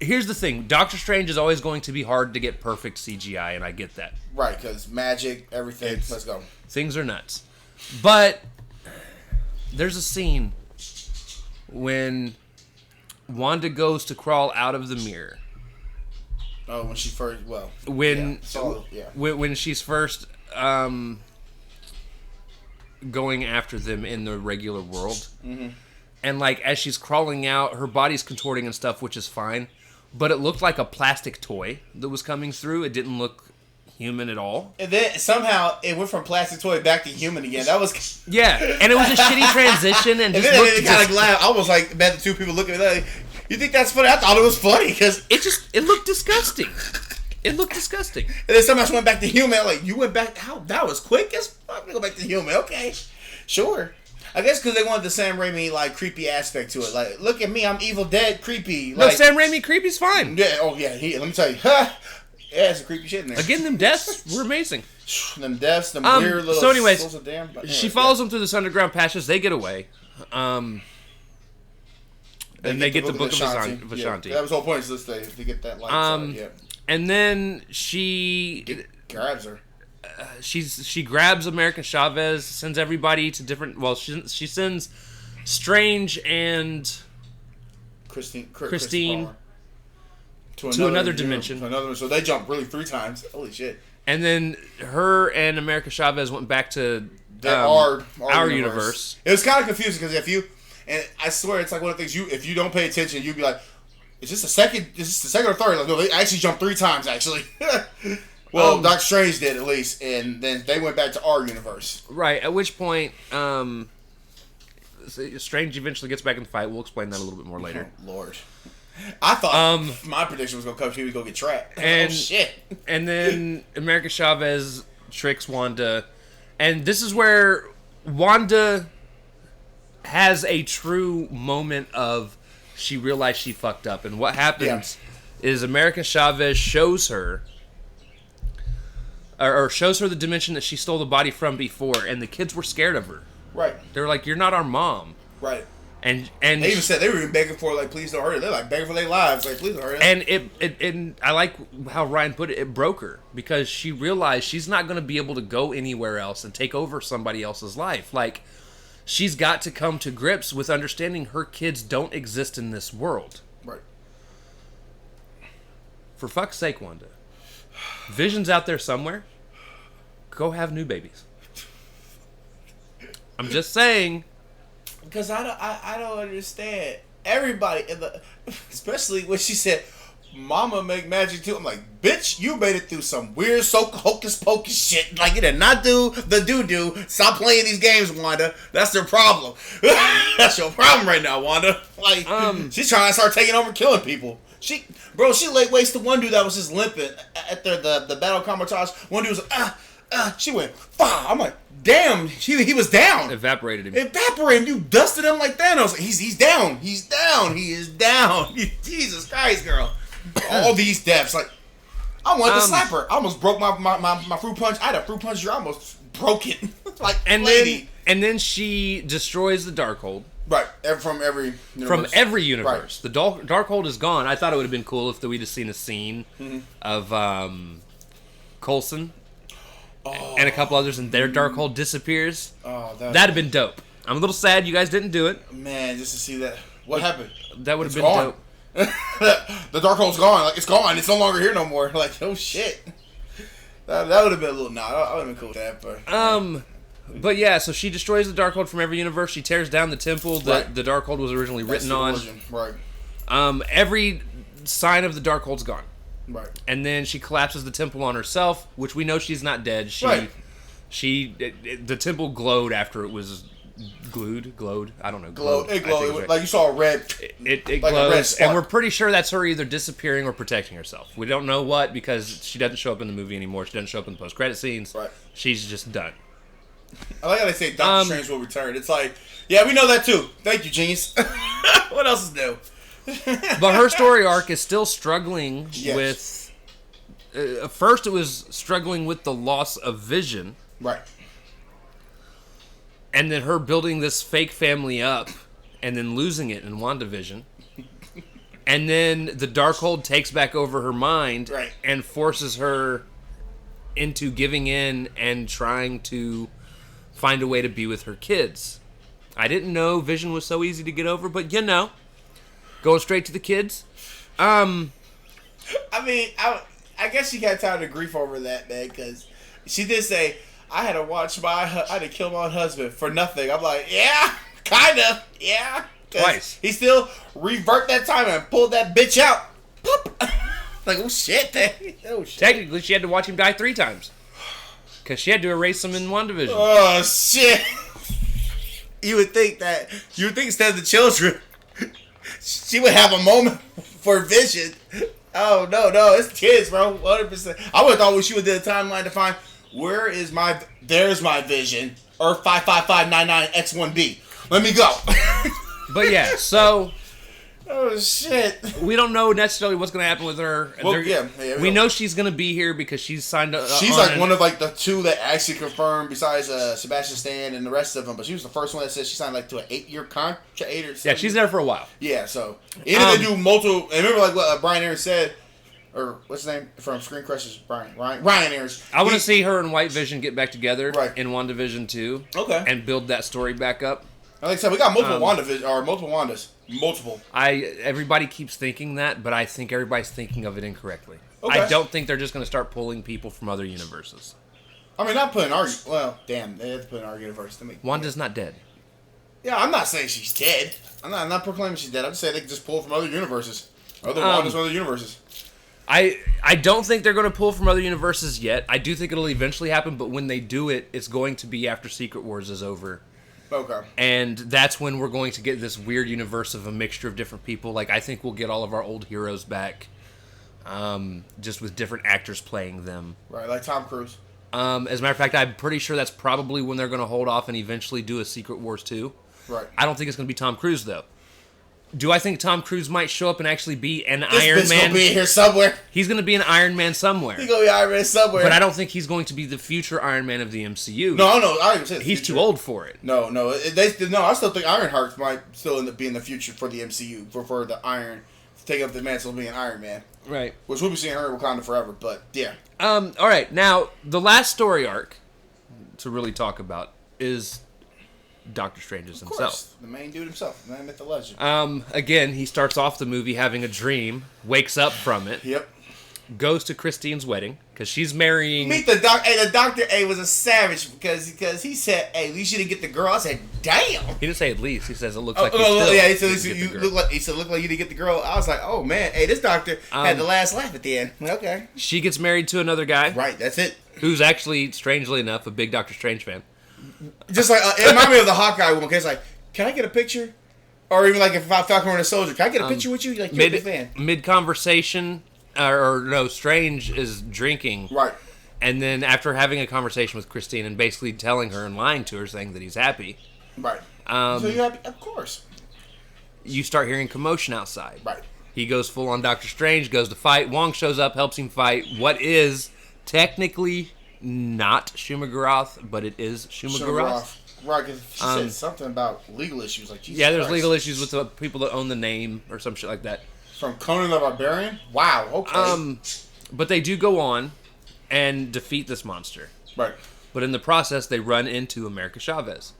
Speaker 1: Here's the thing. Doctor Strange is always going to be hard to get perfect CGI, and I get that.
Speaker 2: Right, because magic, everything. Let's go.
Speaker 1: Things are nuts. But there's a scene when Wanda goes to crawl out of the mirror.
Speaker 2: Oh, when she first, well.
Speaker 1: When
Speaker 2: when
Speaker 1: she's first going after them in the regular world. Mm-hmm. And, like, as she's crawling out, her body's contorting and stuff, which is fine. But it looked like a plastic toy that was coming through. It didn't look human at all.
Speaker 2: And then somehow it went from plastic toy back to human again. That was...
Speaker 1: Yeah, and it was a shitty transition. And
Speaker 2: then it kind of laughed. I was like, the two people looking at that. You think that's funny? I thought it was funny because...
Speaker 1: It looked disgusting. It looked disgusting.
Speaker 2: And then somehow she went back to human. Like, you went back... How? That was quick as fuck to go back to human. Okay. Sure. I guess because they wanted the Sam Raimi, like, creepy aspect to it. Like, look at me, I'm Evil Dead creepy.
Speaker 1: No,
Speaker 2: like,
Speaker 1: Sam Raimi creepy's fine.
Speaker 2: Yeah, oh yeah, let me tell you. Yeah, it's a creepy shit in there.
Speaker 1: Again, them deaths were amazing.
Speaker 2: Them deaths, them weird little...
Speaker 1: So anyways,
Speaker 2: she
Speaker 1: follows them through this underground passage. They get away. And they get the Book of Vishanti.
Speaker 2: Yeah, that was the whole point, is to get that light.
Speaker 1: And then she...
Speaker 2: grabs her.
Speaker 1: She grabs America Chavez, sends everybody to different... Well, she sends Strange and Christine to another dimension.
Speaker 2: So they jump really 3 times. Holy shit.
Speaker 1: And then her and America Chavez went back to
Speaker 2: our
Speaker 1: universe.
Speaker 2: It was kind of confusing because if you... And I swear, it's like one of the things, if you don't pay attention, you'd be like, is this the second or third? Like, no, they actually jumped 3 times, actually. Well, Doctor Strange did, at least, and then they went back to our universe.
Speaker 1: Right, at which point, Strange eventually gets back in the fight. We'll explain that a little bit more later.
Speaker 2: Oh, Lord. I thought my prediction was going to come, she was going to get trapped.
Speaker 1: And,
Speaker 2: oh, shit.
Speaker 1: And then America Chavez tricks Wanda, and this is where Wanda has a true moment of she realized she fucked up. And what happens is America Chavez shows her... Or shows her the dimension that she stole the body from before, and the kids were scared of her.
Speaker 2: Right.
Speaker 1: They were like, "You're not our mom."
Speaker 2: Right.
Speaker 1: And
Speaker 2: they even said they were even begging for, like, please don't hurt her. They're like begging for their lives, like, please don't hurt her.
Speaker 1: And I like how Ryan put it. It broke her because she realized she's not going to be able to go anywhere else and take over somebody else's life. Like, she's got to come to grips with understanding her kids don't exist in this world.
Speaker 2: Right.
Speaker 1: For fuck's sake, Wanda. Vision's out there somewhere. Go have new babies. I'm just saying.
Speaker 2: Because I don't understand. Everybody, especially when she said, Mama make magic too. I'm like, bitch, you made it through some weird hocus pocus shit. Like, you did not do the doo-doo. Stop playing these games, Wanda. That's their problem. That's your problem right now, Wanda. Like, she's trying to start taking over killing people. She laid waste to one dude that was just limping at the battle camouflage. One dude was like, she went, I'm like, damn, he was down.
Speaker 1: Evaporated him.
Speaker 2: You dusted him like Thanos. He's down. He is down. Jesus Christ, girl. All these deaths. Like, I wanted to slap her. I almost broke my fruit punch. I had a fruit punch. I almost broke it. Like, lady.
Speaker 1: And then she destroys the Darkhold.
Speaker 2: Right, from every
Speaker 1: universe. Right. The Darkhold is gone. I thought it would have been cool if we'd have seen a scene of Coulson and a couple others, and their Darkhold disappears.
Speaker 2: Oh,
Speaker 1: that'd have been dope. I'm a little sad you guys didn't do it.
Speaker 2: Man, just to see that. What happened?
Speaker 1: That would have been dope.
Speaker 2: The Darkhold's gone. Like, it's gone. It's no longer here no more. Like, oh shit. That would have been a little... Nah, I would have been cool with that, but...
Speaker 1: But yeah, so she destroys the Darkhold from every universe. She tears down the temple that the Darkhold was originally written on.
Speaker 2: Right.
Speaker 1: Every sign of the Darkhold's gone.
Speaker 2: Right.
Speaker 1: And then she collapses the temple on herself, which we know she's not dead. The temple glowed after it was glowed. I don't know.
Speaker 2: Glowed. It glowed.
Speaker 1: Right.
Speaker 2: Like you saw a red.
Speaker 1: It
Speaker 2: like
Speaker 1: glows,
Speaker 2: a red spark.
Speaker 1: and we're pretty sure that's her either disappearing or protecting herself. We don't know what because she doesn't show up in the movie anymore. She doesn't show up in the post-credit scenes.
Speaker 2: Right.
Speaker 1: She's just done.
Speaker 2: I like how they say Doctor Strange will return. It's like, yeah, we know that too. Thank you, genius. What else is new?
Speaker 1: But her story arc is still struggling
Speaker 2: Yes.
Speaker 1: with. First, it was struggling with the loss of Vision.
Speaker 2: Right.
Speaker 1: And then her building this fake family up and then losing it in WandaVision. And then the Darkhold takes back over her mind
Speaker 2: Right.
Speaker 1: and forces her into giving in and trying to find a way to be with her kids. I didn't know Vision was so easy to get over, but going straight to the kids.
Speaker 2: I mean, I guess she got tired of grief over that, man, because she did say, I had to kill my husband for nothing. I'm like, yeah, kind of, yeah.
Speaker 1: Twice.
Speaker 2: He still revert that time and pulled that bitch out. Poop. Like, oh shit. Oh shit.
Speaker 1: Technically, she had to watch him die 3 times. Because she had to erase him in WandaVision.
Speaker 2: Oh shit. You would think instead of the children, she would have a moment for Vision. Oh, no, it's kids, bro. 100%. I would have thought she would do a timeline to find there's my Vision. Or 55599X1B. Let me go.
Speaker 1: But yeah, so
Speaker 2: Oh, shit.
Speaker 1: we don't know necessarily what's going to happen with her.
Speaker 2: Well,
Speaker 1: we know she's going to be here because she's signed up.
Speaker 2: She's like one of like the 2 that actually confirmed besides Sebastian Stan and the rest of them. But she was the first one that said she signed like to an 8-year contract.
Speaker 1: Yeah, she's there for a while.
Speaker 2: Yeah, so even if they do multiple, and remember like what Brian Aaron said, or what's his name from Screen Crushers, Ryan Aaron's.
Speaker 1: I want to see her and White Vision get back together
Speaker 2: Right.
Speaker 1: in WandaVision 2.
Speaker 2: Okay.
Speaker 1: And build that story back up.
Speaker 2: Like I said, we got multiple multiple Wandas. Multiple.
Speaker 1: Everybody keeps thinking that, but I think everybody's thinking of it incorrectly.
Speaker 2: Okay.
Speaker 1: I don't think they're just going to start pulling people from other universes.
Speaker 2: I mean, not putting our. Well, damn, they have to put in our universe to make.
Speaker 1: Wanda's not dead.
Speaker 2: Yeah, I'm not saying she's dead. I'm not proclaiming she's dead. I'm just saying they can just pull from other universes. Wandas from other universes.
Speaker 1: I don't think they're going to pull from other universes yet. I do think it'll eventually happen, but when they do it, it's going to be after Secret Wars is over.
Speaker 2: Okay.
Speaker 1: And that's when we're going to get this weird universe of a mixture of different people. Like, I think we'll get all of our old heroes back, just with different actors playing them.
Speaker 2: Right, like Tom Cruise.
Speaker 1: As a matter of fact, I'm pretty sure that's probably when they're going to hold off and eventually do a Secret Wars 2.
Speaker 2: Right.
Speaker 1: I don't think it's going to be Tom Cruise, though. Do I think Tom Cruise might show up and actually be an Iron
Speaker 2: This bitch
Speaker 1: Man?
Speaker 2: gonna be here somewhere.
Speaker 1: He's going to be an Iron Man somewhere.
Speaker 2: He's gonna be Iron Man somewhere.
Speaker 1: But I don't think he's going to be the future Iron Man of the MCU.
Speaker 2: No, I don't even say
Speaker 1: he's too old for it.
Speaker 2: No. I still think Ironheart might still end up being the future for the MCU for the Iron to take up the mantle of being Iron Man.
Speaker 1: Right.
Speaker 2: Which we'll be seeing her in Wakanda forever. But yeah.
Speaker 1: All right. Now the last story arc to really talk about is Doctor Strange's himself.
Speaker 2: Course, the main dude himself, the man, myth, the legend.
Speaker 1: Again, he starts off the movie having a dream, wakes up from it,
Speaker 2: Yep.
Speaker 1: goes to Christine's wedding because she's marrying.
Speaker 2: Meet the doctor. Hey, the doctor was a savage because he said, "Hey, at least you didn't get the girl." I said, "Damn."
Speaker 1: He didn't say at least. He says it looks like. He said
Speaker 2: look like you didn't get the girl. I was like, "Oh man, hey, this doctor had the last laugh at the end." Okay.
Speaker 1: She gets married to another guy.
Speaker 2: Right. That's it.
Speaker 1: Who's actually, strangely enough, a big Doctor Strange fan.
Speaker 2: Just like it reminded me of the Hawkeye one. Cause like, can I get a picture? Or even like if Falcon and a Soldier, can I get a picture with you? Like you're a big fan.
Speaker 1: Mid conversation, Strange is drinking.
Speaker 2: Right.
Speaker 1: And then after having a conversation with Christine and basically telling her and lying to her, saying that he's happy.
Speaker 2: Right. So you happy? Of course.
Speaker 1: You start hearing commotion outside.
Speaker 2: Right.
Speaker 1: He goes full on Doctor Strange, goes to fight. Wong shows up, helps him fight. What is technically not Shumagorath, but it is Shumagorath.
Speaker 2: Right, because she said something about legal issues. Like, Jesus
Speaker 1: yeah, there's
Speaker 2: Christ.
Speaker 1: legal issues with the people that own the name or some shit like that.
Speaker 2: From Conan the Barbarian? Wow, okay.
Speaker 1: But they do go on and defeat this monster.
Speaker 2: Right.
Speaker 1: But in the process, they run into America Chavez.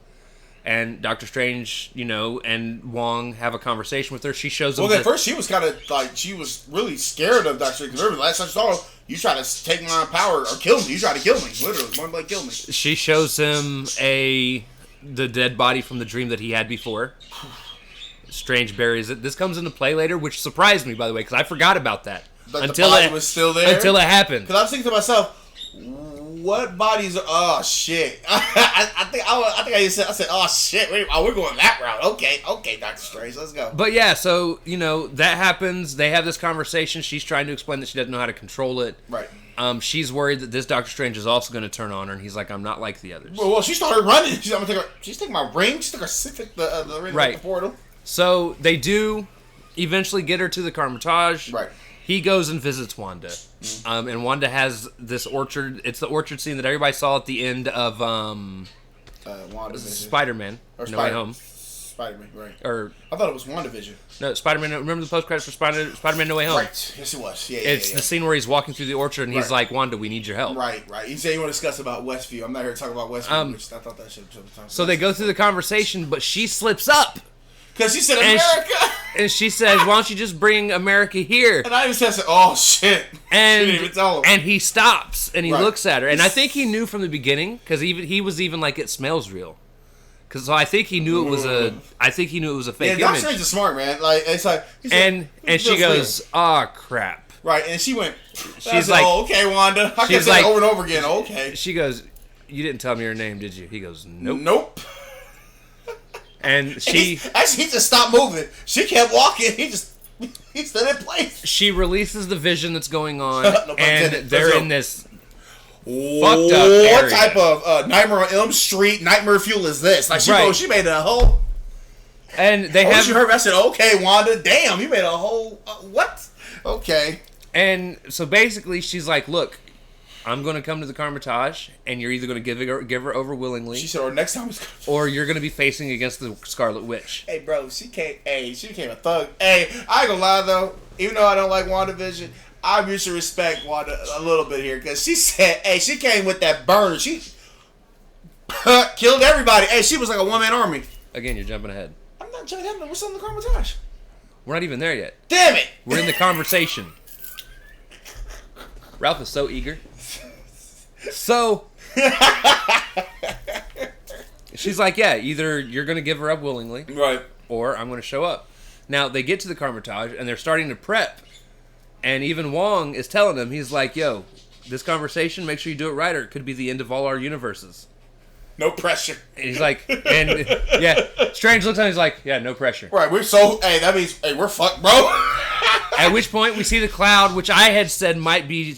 Speaker 1: And Doctor Strange, and Wong have a conversation with her. She shows them.
Speaker 2: Well, at first she was kind of like, she was really scared of Doctor Strange. Because remember, the last time I saw her, you try to take my power or kill me. You try to kill me. Literally, one like kill me.
Speaker 1: She shows him the dead body from the dream that he had before. Strange buries it. This comes into play later, which surprised me, by the way, because I forgot about that.
Speaker 2: Like until the body was still there?
Speaker 1: Until it happened.
Speaker 2: Because I was thinking to myself, What bodies? Oh shit! I think I said, oh shit. We're going that route. Okay, Doctor Strange, let's go.
Speaker 1: But yeah, so that happens. They have this conversation. She's trying to explain that she doesn't know how to control it.
Speaker 2: Right.
Speaker 1: She's worried that this Doctor Strange is also going to turn on her, and he's like, "I'm not like the others."
Speaker 2: Well, she started running. She's taking my ring. She took the ring
Speaker 1: right.
Speaker 2: the portal.
Speaker 1: So they do eventually get her to the Carmitage.
Speaker 2: Right.
Speaker 1: He goes and visits Wanda.
Speaker 2: Mm-hmm.
Speaker 1: And Wanda has this orchard. It's the orchard scene that everybody saw at the end of Spider-Man.
Speaker 2: Or
Speaker 1: No Way Home.
Speaker 2: Spider-Man, right.
Speaker 1: Or
Speaker 2: I thought it was WandaVision.
Speaker 1: No, Spider-Man. Remember the post-credits for Spider-Man No Way Home?
Speaker 2: Right. Yes, it was. Yeah,
Speaker 1: It's the scene where he's walking through the orchard and he's like, Wanda, we need your help.
Speaker 2: Right. You say you want to discuss about Westview. I'm not here to talk about Westview, which I thought that should have been.
Speaker 1: So they go through the conversation, but she slips up.
Speaker 2: Because she said America.
Speaker 1: And she says, why don't you just bring America here?
Speaker 2: And I even said, oh, shit.
Speaker 1: And,
Speaker 2: she didn't even tell him.
Speaker 1: And he stops, and he looks at her. And I think he knew from the beginning, because he was even like, it smells real. So I think he knew it was a fake image.
Speaker 2: Doctor Strange is smart, man. Like, it's like...
Speaker 1: And she goes, crap.
Speaker 2: Right, and she went...
Speaker 1: She's like...
Speaker 2: Oh, okay, Wanda. I kept saying over and over again, okay.
Speaker 1: She goes, you didn't tell me your name, did you? He goes, nope.
Speaker 2: Nope.
Speaker 1: And he
Speaker 2: just stopped moving. She kept walking. He stood in place.
Speaker 1: She releases the vision that's going on,
Speaker 2: no,
Speaker 1: and they're in this
Speaker 2: fucked up area. What type of Nightmare on Elm Street nightmare fuel is this? Like she made a whole.
Speaker 1: And they have.
Speaker 2: You heard me? I said, "Okay, Wanda, damn, you made a whole what?" Okay.
Speaker 1: And so basically, she's like, "Look, I'm going to come to the Carmitage, and you're either going to give her over willingly."
Speaker 2: She said, "Or next time,
Speaker 1: or you're going to be facing against the Scarlet Witch."
Speaker 2: Hey, bro, she became a thug. Hey, I ain't gonna lie though. Even though I don't like WandaVision, I usually respect Wanda a little bit here because she said, "Hey, she came with that burner. She killed everybody. Hey, she was like a one-man army."
Speaker 1: Again, you're jumping ahead.
Speaker 2: I'm not jumping ahead. We're still in the Carmitage.
Speaker 1: We're not even there yet.
Speaker 2: Damn it!
Speaker 1: We're in the conversation. Ralph is so eager. So she's like, yeah, either you're going to give her up willingly,
Speaker 2: right,
Speaker 1: or I'm going to show up. Now they get to the Carmitage and they're starting to prep, and even Wong is telling them, he's like, yo, this conversation, make sure you do it right, or it could be the end of all our universes.
Speaker 2: No pressure.
Speaker 1: And he's like, and yeah, Strange looks at him, he's like, yeah, no pressure.
Speaker 2: Right, that means we're fucked, bro.
Speaker 1: At which point we see the cloud, which I had said might be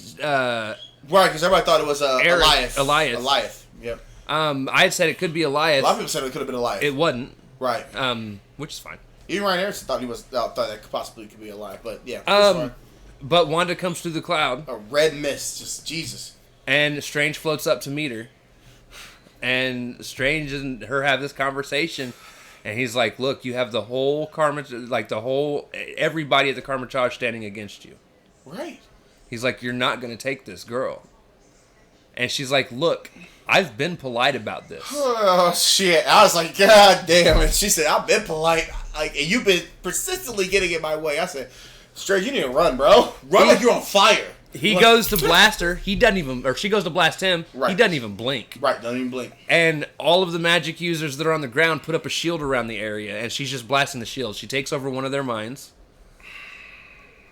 Speaker 2: right, because everybody thought it was Elias. Yep.
Speaker 1: I had said it could be Elias.
Speaker 2: A lot of people said it could have been Elias.
Speaker 1: It wasn't.
Speaker 2: Right.
Speaker 1: Which is fine.
Speaker 2: Even Ryan Harrison thought that possibly could be Elias, but yeah.
Speaker 1: But Wanda comes through the cloud.
Speaker 2: A red mist, just Jesus.
Speaker 1: And Strange floats up to meet her. And Strange and her have this conversation. And he's like, look, you have the whole everybody at the Carmitage standing against you.
Speaker 2: Right.
Speaker 1: He's like, you're not going to take this girl. And she's like, look, I've been polite about this.
Speaker 2: Oh, shit. I was like, God damn it. She said, I've been polite. Like, and you've been persistently getting in my way. I said, Strange, you need to run, bro. Run like you're on fire.
Speaker 1: He goes to blast her. He doesn't even, or she goes to blast him. Right. He doesn't even blink.
Speaker 2: Right, doesn't even blink.
Speaker 1: And all of the magic users that are on the ground put up a shield around the area, and she's just blasting the shield. She takes over one of their mines,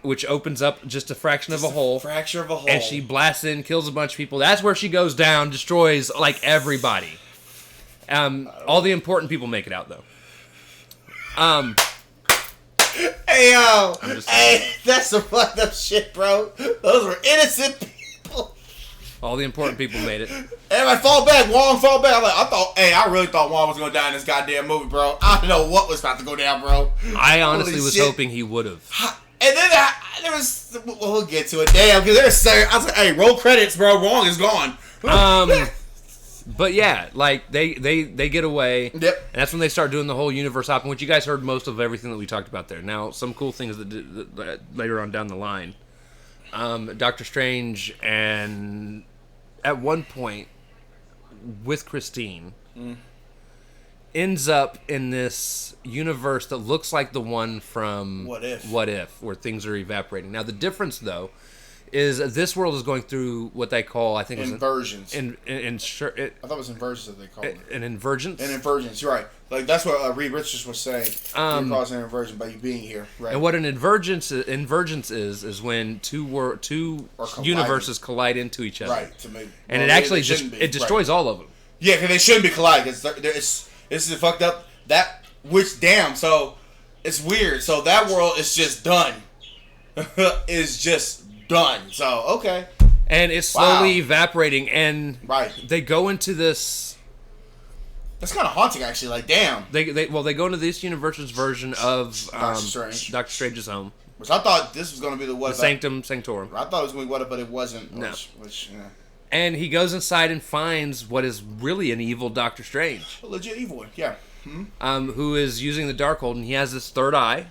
Speaker 1: which opens up just a fraction of a hole.
Speaker 2: Fracture of a hole.
Speaker 1: And she blasts in, kills a bunch of people. That's where she goes down, destroys like everybody. All the important people make it out though.
Speaker 2: Hey, yo. Hey, that's some fucked up shit, bro. Those were innocent people.
Speaker 1: All the important people made it.
Speaker 2: Everybody fall back. Wong fall back. I really thought Wong was going to die in this goddamn movie, bro. I don't know what was about to go down, bro.
Speaker 1: I honestly was hoping he would have.
Speaker 2: And then there was... We'll get to it. Damn, because I was like, hey, roll credits, bro. Wong is gone.
Speaker 1: But yeah, like they get away.
Speaker 2: Yep.
Speaker 1: And that's when they start doing the whole universe hopping, which you guys heard most of everything that we talked about there. Now, some cool things that later on down the line. Doctor Strange and at one point with Christine ends up in this universe that looks like the one from What If, where things are evaporating. Now, the difference though is this world is going through what they call, I think,
Speaker 2: inversions.
Speaker 1: I thought
Speaker 2: it was inversions that they called it.
Speaker 1: An invergence?
Speaker 2: An invergence, you're right. Like that's what Reed Richards was saying. You're causing an inversion by you being here, right?
Speaker 1: And what an invergence is when two universes collide into each other,
Speaker 2: right? To make
Speaker 1: and it actually it destroys all of them.
Speaker 2: Yeah, because they shouldn't be colliding. This is fucked up. So it's weird. So that world is just done. Is just done. So okay.
Speaker 1: And it's slowly evaporating, and they go into this.
Speaker 2: That's kind of haunting, actually. Like, damn.
Speaker 1: They go into this universe's version of Doctor Strange's home,
Speaker 2: which I thought this was going to be the
Speaker 1: Sanctum Sanctorum.
Speaker 2: I thought it was going to be what, but it wasn't.
Speaker 1: No.
Speaker 2: Yeah.
Speaker 1: And he goes inside and finds what is really an evil Doctor Strange,
Speaker 2: a legit evil one. Yeah.
Speaker 1: Who is using the Darkhold, and he has this third eye.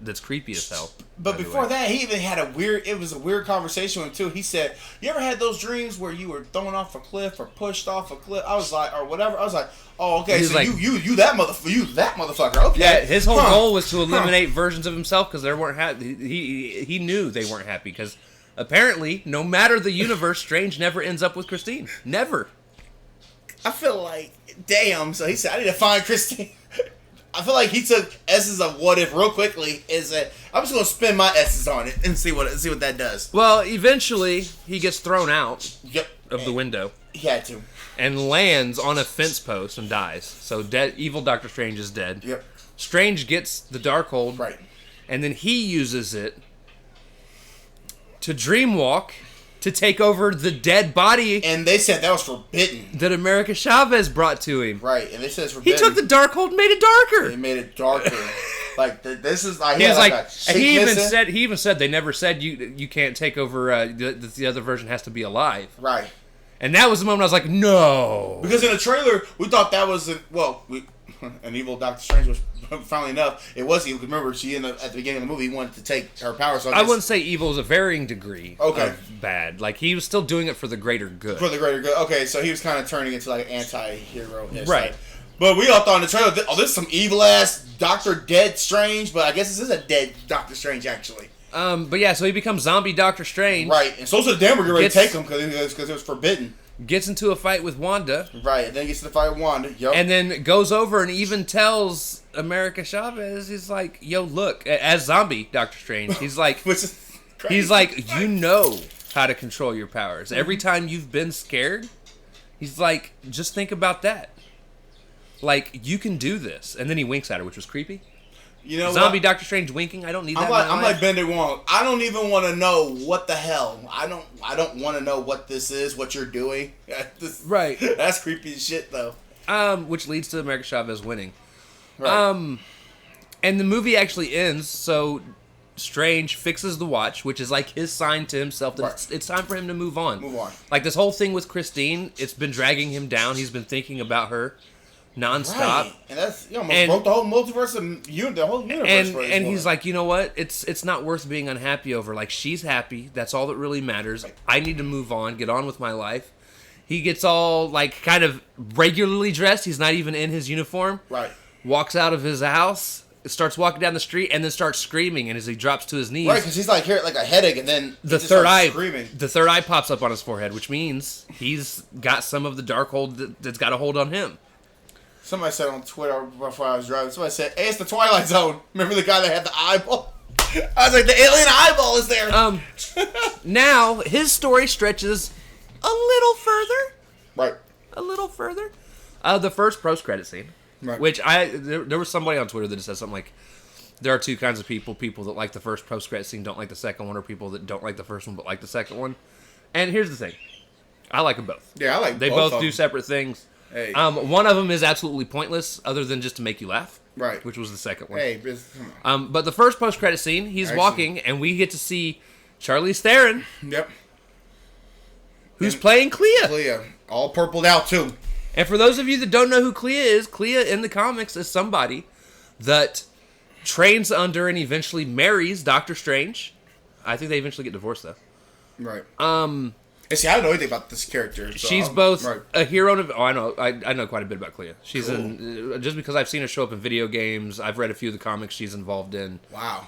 Speaker 1: That's creepy as hell.
Speaker 2: But before that, he even had a weird conversation with him too. He said, "You ever had those dreams where you were thrown off a cliff or pushed off a cliff?" I was like, or whatever. I was like, "Oh, okay." So like, you that motherfucker. Okay.
Speaker 1: Yeah, his whole goal was to eliminate versions of himself because they weren't happy. He knew they weren't happy because apparently, no matter the universe, Strange never ends up with Christine. Never.
Speaker 2: I feel like, damn. So he said, "I need to find Christine." I feel like he took essence of what if real quickly. Is that I'm just gonna spin my essence on it and see what that does.
Speaker 1: Well, eventually he gets thrown out of the window.
Speaker 2: He had to,
Speaker 1: and lands on a fence post and dies. So evil Doctor Strange is dead.
Speaker 2: Yep.
Speaker 1: Strange gets the Darkhold,
Speaker 2: right,
Speaker 1: and then he uses it to dreamwalk. To take over the dead body.
Speaker 2: And they said that was forbidden.
Speaker 1: That America Chavez brought to him.
Speaker 2: Right, and they said it's forbidden.
Speaker 1: He took the Darkhold and made it darker.
Speaker 2: They made it darker. Like, this is... Like,
Speaker 1: he was like... And he even said, they never said you can't take over... the other version has to be alive.
Speaker 2: Right.
Speaker 1: And that was the moment I was like, no.
Speaker 2: Because in the trailer, we thought that was... an evil Doctor Strange was... Funnily enough, it was evil. Remember, at the beginning of the movie, he wanted to take her power. So
Speaker 1: I wouldn't say evil is a varying degree
Speaker 2: of
Speaker 1: bad. Like, he was still doing it for the greater good.
Speaker 2: For the greater good. Okay, so he was kind of turning into like an anti-hero.
Speaker 1: Right.
Speaker 2: But we all thought in the trailer, this is some evil-ass Doctor Dead Strange, but I guess this is a dead Doctor Strange, actually.
Speaker 1: But yeah, so he becomes zombie Doctor Strange.
Speaker 2: Right, and so's the damn we're ready to take him because it was forbidden.
Speaker 1: Gets into a fight with Wanda.
Speaker 2: Right, and then gets to the fight with Wanda. Yep.
Speaker 1: And then goes over and even tells America Chavez, he's like, yo, look, as zombie Doctor Strange, he's like, he's like, you know how to control your powers. Every time you've been scared, he's like, just think about that. Like, you can do this. And then he winks at her, which was creepy.
Speaker 2: You know
Speaker 1: zombie Doctor Strange winking. I don't need that.
Speaker 2: I'm like Bender Wong. I don't even want to know what the hell. I don't want to know what this is. What you're doing.
Speaker 1: Right.
Speaker 2: That's creepy as shit, though.
Speaker 1: Which leads to America Chavez winning.
Speaker 2: Right.
Speaker 1: And the movie actually ends. So Strange fixes the watch, which is like his sign to himself that it's time for him to move on.
Speaker 2: Move on.
Speaker 1: Like this whole thing with Christine, it's been dragging him down. He's been thinking about her. Nonstop,
Speaker 2: right. And that's almost broke the whole multiverse and the whole universe.
Speaker 1: And he's like, you know what? It's not worth being unhappy over. Like she's happy. That's all that really matters. Right. I need to move on, get on with my life. He gets all like kind of regularly dressed. He's not even in his uniform.
Speaker 2: Right.
Speaker 1: Walks out of his house, starts walking down the street, and then starts screaming. And as he drops to his knees,
Speaker 2: right, because he's like here like a headache, and then
Speaker 1: the third eye pops up on his forehead, which means he's got some of the Darkhold that's got a hold on him.
Speaker 2: Somebody said on Twitter before I was driving, somebody said, hey, it's the Twilight Zone. Remember the guy that had the eyeball? I was like, the alien eyeball is there.
Speaker 1: Now, his story stretches a little further.
Speaker 2: Right.
Speaker 1: A little further. The first post-credit scene.
Speaker 2: Right.
Speaker 1: Which there was somebody on Twitter that said something like, there are two kinds of people that like the first post-credit scene, don't like the second one, or people that don't like the first one but like the second one. And here's the thing. I like them both.
Speaker 2: Yeah, I like both.
Speaker 1: They both do separate things.
Speaker 2: Hey.
Speaker 1: One of them is absolutely pointless, other than just to make you laugh.
Speaker 2: Right.
Speaker 1: Which was the second one.
Speaker 2: Hey,
Speaker 1: but the first post-credit scene, he's walking, and we get to see Charlize Theron.
Speaker 2: Yep.
Speaker 1: Who's playing Clea.
Speaker 2: Clea. All purpled out, too.
Speaker 1: And for those of you that don't know who Clea is, Clea in the comics is somebody that trains under and eventually marries Doctor Strange. I think they eventually get divorced, though.
Speaker 2: Right. And see, I don't know anything about this character. So
Speaker 1: she's both a hero and I know quite a bit about Clea. She's in just because I've seen her show up in video games. I've read a few of the comics she's involved in.
Speaker 2: Wow.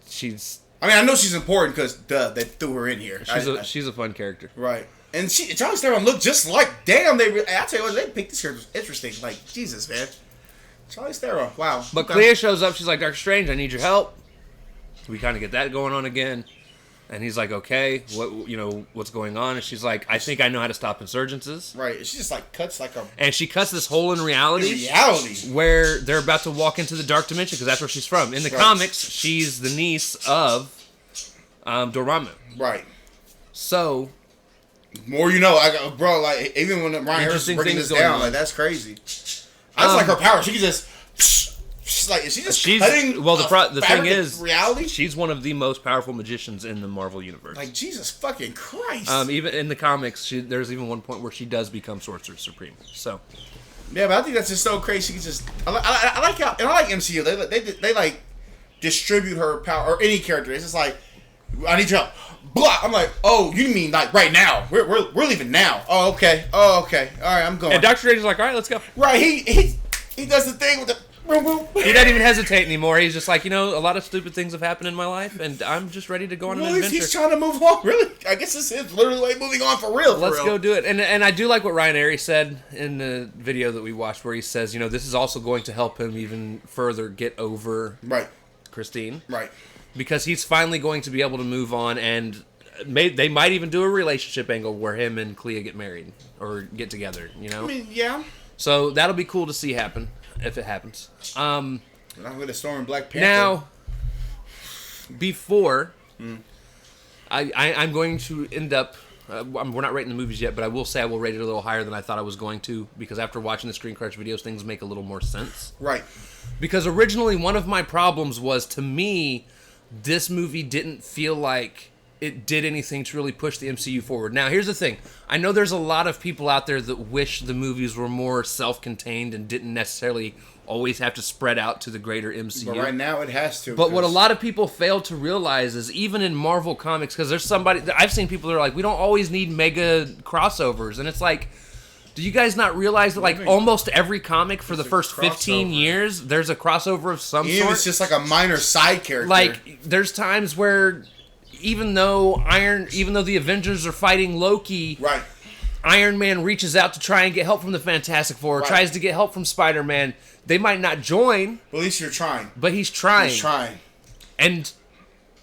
Speaker 1: She's.
Speaker 2: I mean, I know she's important because they threw her in here.
Speaker 1: She's a fun character.
Speaker 2: Right. And Charlize Theron looked just like, damn, I tell you what, they picked this character interesting. Like, Jesus, man. Charlize Theron, wow.
Speaker 1: But Clea shows up, she's like, Doctor Strange, I need your help. We kind of get that going on again. And he's like, okay, what's going on? And she's like, I think I know how to stop insurgences.
Speaker 2: Right. She just like cuts like a...
Speaker 1: And she cuts this hole in reality. Where they're about to walk into the dark dimension, because that's where she's from. In the comics, she's the niece of Dormammu.
Speaker 2: Right.
Speaker 1: So...
Speaker 2: More you know, bro, like, even when Ryan Harris is breaking this down, like, that's crazy. I just like her power. She can just... She's cutting.
Speaker 1: Well, the thing is,
Speaker 2: reality.
Speaker 1: She's one of the most powerful magicians in the Marvel universe.
Speaker 2: Like, Jesus fucking Christ.
Speaker 1: Even in the comics, there's even one point where she does become Sorcerer Supreme. So,
Speaker 2: yeah, but I think that's just so crazy. She can just. I like how, and I like MCU. They like distribute her power, or any character. It's just like, I need your help. Blah. I'm like, oh, you mean like right now? We're leaving now. Oh, okay. All right, I'm going.
Speaker 1: And Doctor Strange is like, all right, let's go.
Speaker 2: Right. He does the thing with the.
Speaker 1: He doesn't even hesitate anymore. He's just like, a lot of stupid things have happened in my life, and I'm just ready to go on an adventure.
Speaker 2: He's trying to move on. Really? I guess this is literally moving on for real.
Speaker 1: Let's go do it. And I do like what Ryan Airy said in the video that we watched, where he says, this is also going to help him even further get over Christine. Right. Because he's finally going to be able to move on, and they might even do a relationship angle where him and Clea get married or get together. I
Speaker 2: mean, yeah.
Speaker 1: So that'll be cool to see happen. If it happens.
Speaker 2: I'm going to storm Black Panther.
Speaker 1: Now, before, I'm going to end up... we're not rating the movies yet, but I will say I will rate it a little higher than I thought I was going to, because after watching the Screen Crush videos, things make a little more sense. Right. Because originally, one of my problems was, to me, this movie didn't feel like it did anything to really push the MCU forward. Now, here's the thing. I know there's a lot of people out there that wish the movies were more self-contained and didn't necessarily always have to spread out to the greater MCU.
Speaker 2: But right now it has to.
Speaker 1: But what a lot of people fail to realize is, even in Marvel Comics, because there's somebody... I've seen people that are like, we don't always need mega crossovers. And it's like, do you guys not realize that, like, almost every comic for the first 15 years, there's a crossover of some sort?
Speaker 2: It's just like a minor side character.
Speaker 1: Like, there's times where... Even though the Avengers are fighting Loki, right? Iron Man reaches out to try and get help from the Fantastic Four, tries to get help from Spider-Man. They might not join.
Speaker 2: But at least you're trying.
Speaker 1: But he's trying. And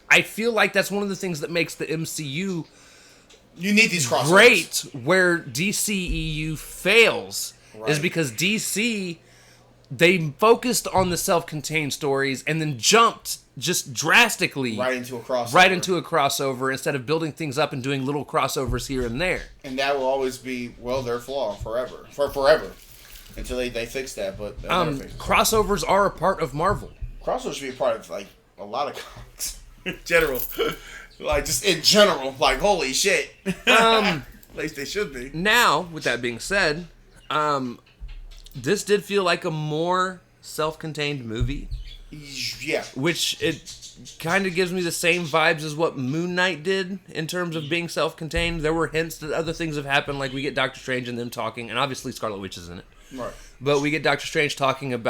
Speaker 1: I feel like that's one of the things that makes the MCU... You
Speaker 2: need these crossovers.
Speaker 1: Great, where DCEU fails is because DC... They focused on the self-contained stories and then jumped just drastically
Speaker 2: right into a crossover
Speaker 1: instead of building things up and doing little crossovers here and there.
Speaker 2: And that will always be, their flaw forever until they fix that. But
Speaker 1: crossovers are a part of Marvel.
Speaker 2: Crossovers should be a part of like a lot of comics in general. Like just in general, like holy shit. At least they should be.
Speaker 1: Now, with that being said, this did feel like a more self-contained movie.
Speaker 2: Yeah.
Speaker 1: Which it kind of gives me the same vibes as what Moon Knight did in terms of being self-contained. There were hints that other things have happened, like we get Doctor Strange and them talking, and obviously Scarlet Witch is in it. Right. But we get Doctor Strange talking with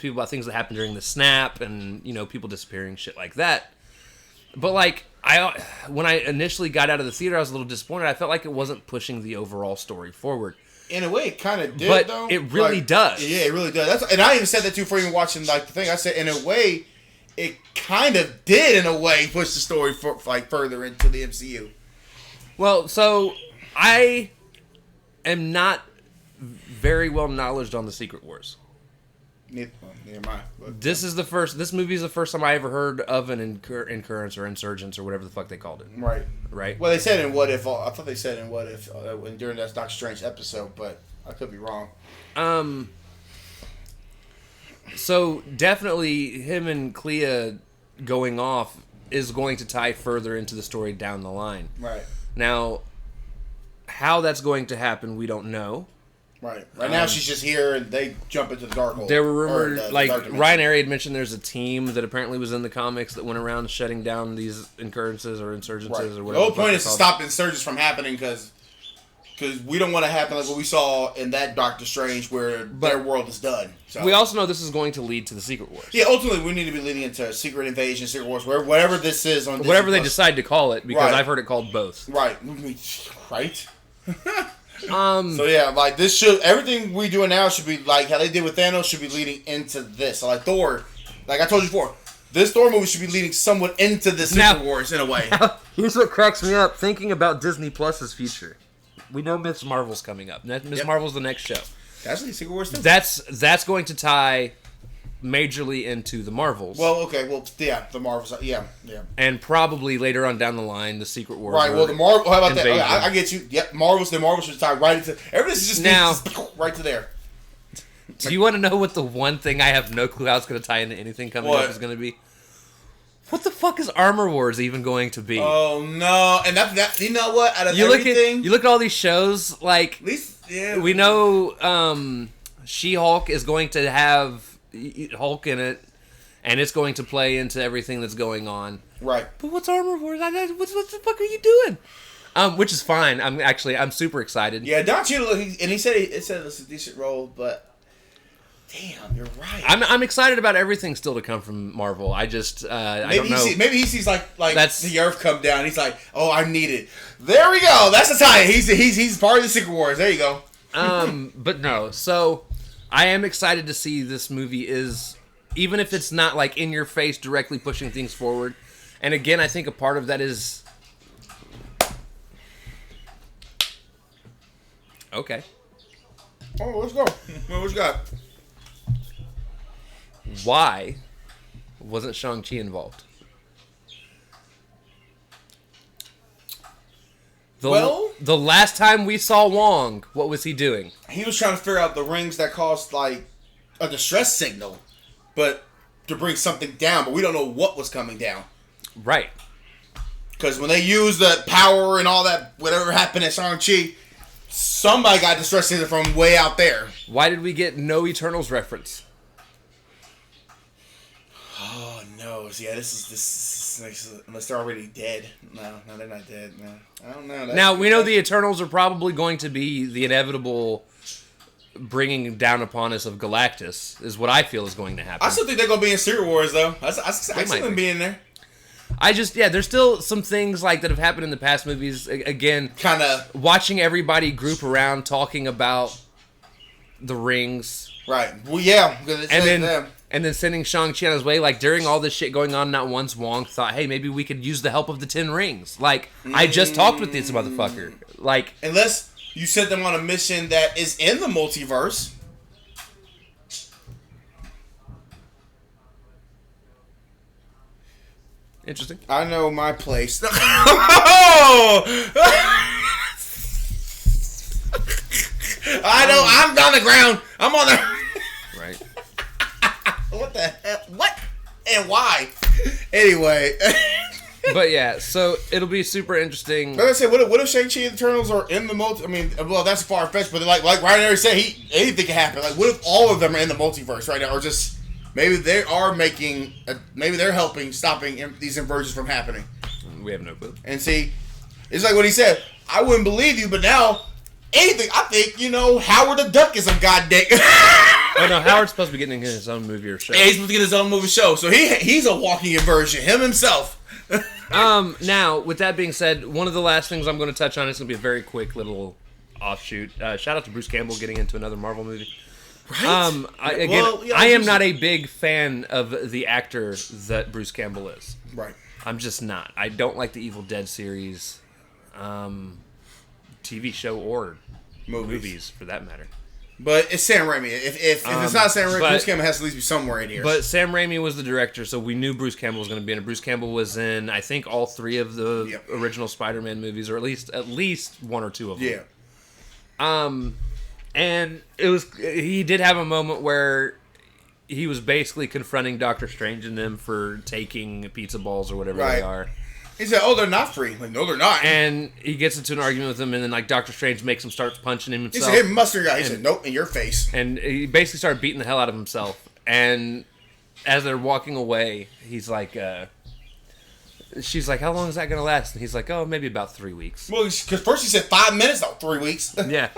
Speaker 1: people about things that happened during the snap and, people disappearing, shit like that. But like, when I initially got out of the theater, I was a little disappointed. I felt like it wasn't pushing the overall story forward.
Speaker 2: In a way, it kind of did,
Speaker 1: but
Speaker 2: though.
Speaker 1: It really does.
Speaker 2: Yeah, it really does. And I even said that, too, before even watching, like, the thing. I said, in a way, it kind of did, in a way, push the story further into the MCU.
Speaker 1: Well, so, I am not very well knowledged on the Secret Wars.
Speaker 2: Neither am I.
Speaker 1: This movie is the first time I ever heard of an incurrence or insurgents or whatever the fuck they called it. Right.
Speaker 2: Well, they said in What If. I thought they said in What If during that Doctor Strange episode, but I could be wrong.
Speaker 1: So definitely him and Clea going off is going to tie further into the story down the line. Right. Now, how that's going to happen, we don't know.
Speaker 2: Right now she's just here and they jump into the dark hole.
Speaker 1: There were rumors, like Ryan Airy had mentioned, there's a team that apparently was in the comics that went around shutting down these incurrences or insurgences or whatever.
Speaker 2: The whole point is to stop insurgents from happening because Because we don't want to happen like what we saw in that Doctor Strange where their world is done. So.
Speaker 1: We also know this is going to lead to the Secret Wars.
Speaker 2: Yeah, ultimately we need to be leading into Secret Invasion, Secret Wars, whatever this is on Disney
Speaker 1: whatever they
Speaker 2: Plus.
Speaker 1: decide to call it, because I've heard it called both.
Speaker 2: Right. Right? So yeah, like this should, everything we do now should be like how they did with Thanos should be leading into this. So like Thor, like I told you before, this Thor movie should be leading somewhat into the Secret Wars in a way.
Speaker 1: Here's what cracks me up, thinking about Disney Plus's future. We know Ms. Marvel's coming up. Ms. Marvel's the next show.
Speaker 2: That's the Secret Wars too.
Speaker 1: That's going to tie majorly into the Marvels.
Speaker 2: Well, okay, yeah, the Marvels, yeah.
Speaker 1: And probably later on down the line, the Secret Wars.
Speaker 2: Right. Well, the Marvel. How about that? Okay, I get you. Yep, Marvels. The Marvels should tie right into. Everything's just
Speaker 1: now
Speaker 2: right to there.
Speaker 1: Do you want to know what the one thing I have no clue how it's going to tie into anything coming up is going to be? What the fuck is Armor Wars even going to be?
Speaker 2: Oh no! And that you know what? Out of
Speaker 1: you
Speaker 2: everything,
Speaker 1: look at all these shows. Like,
Speaker 2: at least, yeah,
Speaker 1: we know She-Hulk is going to have Hulk in it, and it's going to play into everything that's going on.
Speaker 2: Right.
Speaker 1: But what's Armor Wars? What the fuck are you doing? Which is fine. I'm super excited.
Speaker 2: Yeah, Don Cheadle, and he said it's a decent role, but. Damn, you're right.
Speaker 1: I'm excited about everything still to come from Marvel. I just I don't know.
Speaker 2: Maybe he sees like that's, the Earth come down. He's like, oh, I need it. There we go. That's the tie. He's part of the Secret Wars. There you go.
Speaker 1: But no. So I am excited to see this movie is, even if it's not like in your face directly pushing things forward. And again, I think a part of that is okay.
Speaker 2: Oh, let's go. What you got?
Speaker 1: Why wasn't Shang-Chi involved? The last time we saw Wong, what was he doing?
Speaker 2: He was trying to figure out the rings that caused like a distress signal, but to bring something down, but we don't know what was coming down.
Speaker 1: Right.
Speaker 2: Because when they used the power and all that, whatever happened at Shang-Chi, somebody got distress signal from way out there.
Speaker 1: Why did we get no Eternals reference?
Speaker 2: Oh no! Yeah, this is unless they're already dead. No, they're not dead. No, I don't know.
Speaker 1: Now we know the Eternals are probably going to be the inevitable bringing down upon us of Galactus. Is what I feel is going to happen.
Speaker 2: I still think they're going to be in Secret Wars though. I see them being there.
Speaker 1: There's still some things like that have happened in the past movies. Again,
Speaker 2: kind of
Speaker 1: watching everybody group around talking about the rings.
Speaker 2: Right. Well, yeah.
Speaker 1: And then sending Shang-Chi on his way, like, during all this shit going on, not once Wong thought, hey, maybe we could use the help of the 10 rings. Like, I just talked with this motherfucker. Like...
Speaker 2: Unless you sent them on a mission that is in the multiverse.
Speaker 1: Interesting.
Speaker 2: I know my place. I'm on the ground. I'm on the...
Speaker 1: Right.
Speaker 2: What the hell? What? And why? Anyway.
Speaker 1: But yeah, so it'll be super interesting.
Speaker 2: Like I said, what if Shang-Chi and the Eternals are in the I mean, well, that's far-fetched, but like Ryan already said, anything can happen. Like, what if all of them are in the multiverse right now? Or just, maybe they are maybe they're helping, stopping these inversions from happening.
Speaker 1: We have no clue.
Speaker 2: And see, it's like what he said, I wouldn't believe you, but now... Anything, I think, Howard the Duck is a goddamn...
Speaker 1: Oh, no, Howard's supposed to be getting his own movie or show.
Speaker 2: Yeah, he's supposed to get his own movie show, so he's a walking inversion, him himself.
Speaker 1: Now, with that being said, one of the last things I'm going to touch on is going to be a very quick little offshoot. Shout out to Bruce Campbell getting into another Marvel movie.
Speaker 2: Right?
Speaker 1: I am not a big fan of the actor that Bruce Campbell is.
Speaker 2: Right.
Speaker 1: I'm just not. I don't like the Evil Dead series, TV show or movies for that matter.
Speaker 2: But it's Sam Raimi. If it's not Sam Raimi, Bruce Campbell has to at least be somewhere in here.
Speaker 1: But Sam Raimi was the director, so we knew Bruce Campbell was going to be in it. Bruce Campbell was in, I think, all 3 of the original Spider-Man movies, or at least 1 or 2 of them.
Speaker 2: Yeah.
Speaker 1: And he did have a moment where he was basically confronting Doctor Strange and them for taking pizza balls or whatever they are.
Speaker 2: He said, "Oh, they're not free." Like, no, they're not.
Speaker 1: And he gets into an argument with him, and then Doctor Strange makes him start punching him himself.
Speaker 2: He said, "Hey, mustard guy." He said, "Nope, in your face."
Speaker 1: And he basically started beating the hell out of himself. And as they're walking away, he's like, she's like, how long is that going to last? And he's like, oh, maybe about 3 weeks.
Speaker 2: Well, because first he said 5 minutes, no, 3 weeks.
Speaker 1: Yeah.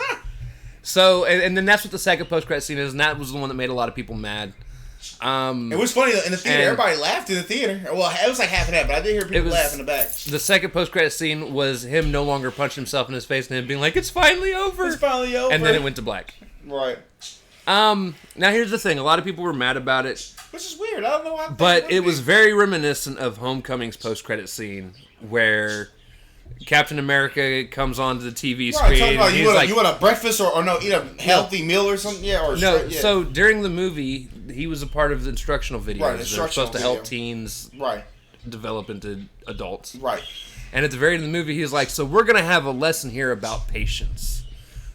Speaker 1: So, and then that's what the second post-credit scene is, and that was the one that made a lot of people mad.
Speaker 2: It was funny in the theater. Everybody laughed in the theater. Well, it was like half and half, but I did hear people laugh in the back.
Speaker 1: The second post-credit scene was him no longer punching himself in his face and him being like, "It's finally over."
Speaker 2: It's finally over.
Speaker 1: And then it went to black.
Speaker 2: Right.
Speaker 1: Now here's the thing: a lot of people were mad about it,
Speaker 2: which is weird. I don't know why.
Speaker 1: But it was very reminiscent of Homecoming's post-credit scene, where Captain America comes onto the TV screen.
Speaker 2: About, you want a breakfast or no? Eat a healthy meal or something? Yeah. Or
Speaker 1: no. So during the movie, he was a part of the instructional videos. Right, that were supposed to help teens develop into adults.
Speaker 2: Right.
Speaker 1: And at the very end of the movie, he's like, "So we're gonna have a lesson here about patience.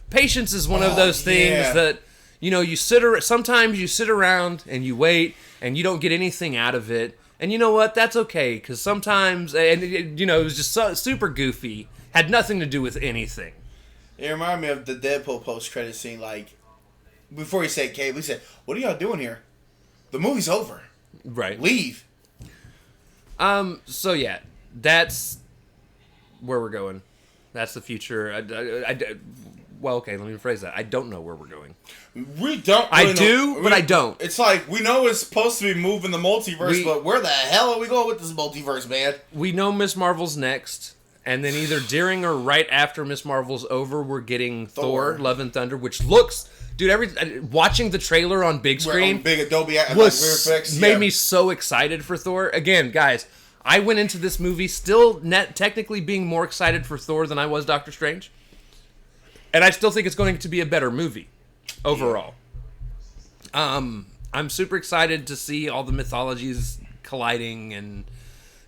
Speaker 1: Patience is one of those things that sometimes you sit around and you wait and you don't get anything out of it." And you know what? That's okay, because sometimes, it was just super goofy. Had nothing to do with anything.
Speaker 2: It reminded me of the Deadpool post-credit scene. Like, before he said Cable, he said, "What are y'all doing here? The movie's over.
Speaker 1: Right.
Speaker 2: Leave."
Speaker 1: So, yeah. That's where we're going. That's the future. Well, okay, let me rephrase that. I don't know where we're going.
Speaker 2: We don't really
Speaker 1: I do, but I don't.
Speaker 2: It's like, we know it's supposed to be moving the multiverse, but where the hell are we going with this multiverse, man?
Speaker 1: We know Miss Marvel's next, and then either during or right after Miss Marvel's over, we're getting Thor, Love and Thunder, which looks... Dude, watching the trailer on big screen...
Speaker 2: On big Adobe
Speaker 1: made me so excited for Thor. Again, guys, I went into this movie still technically being more excited for Thor than I was Doctor Strange. And I still think it's going to be a better movie overall. Yeah. I'm super excited to see all the mythologies colliding, and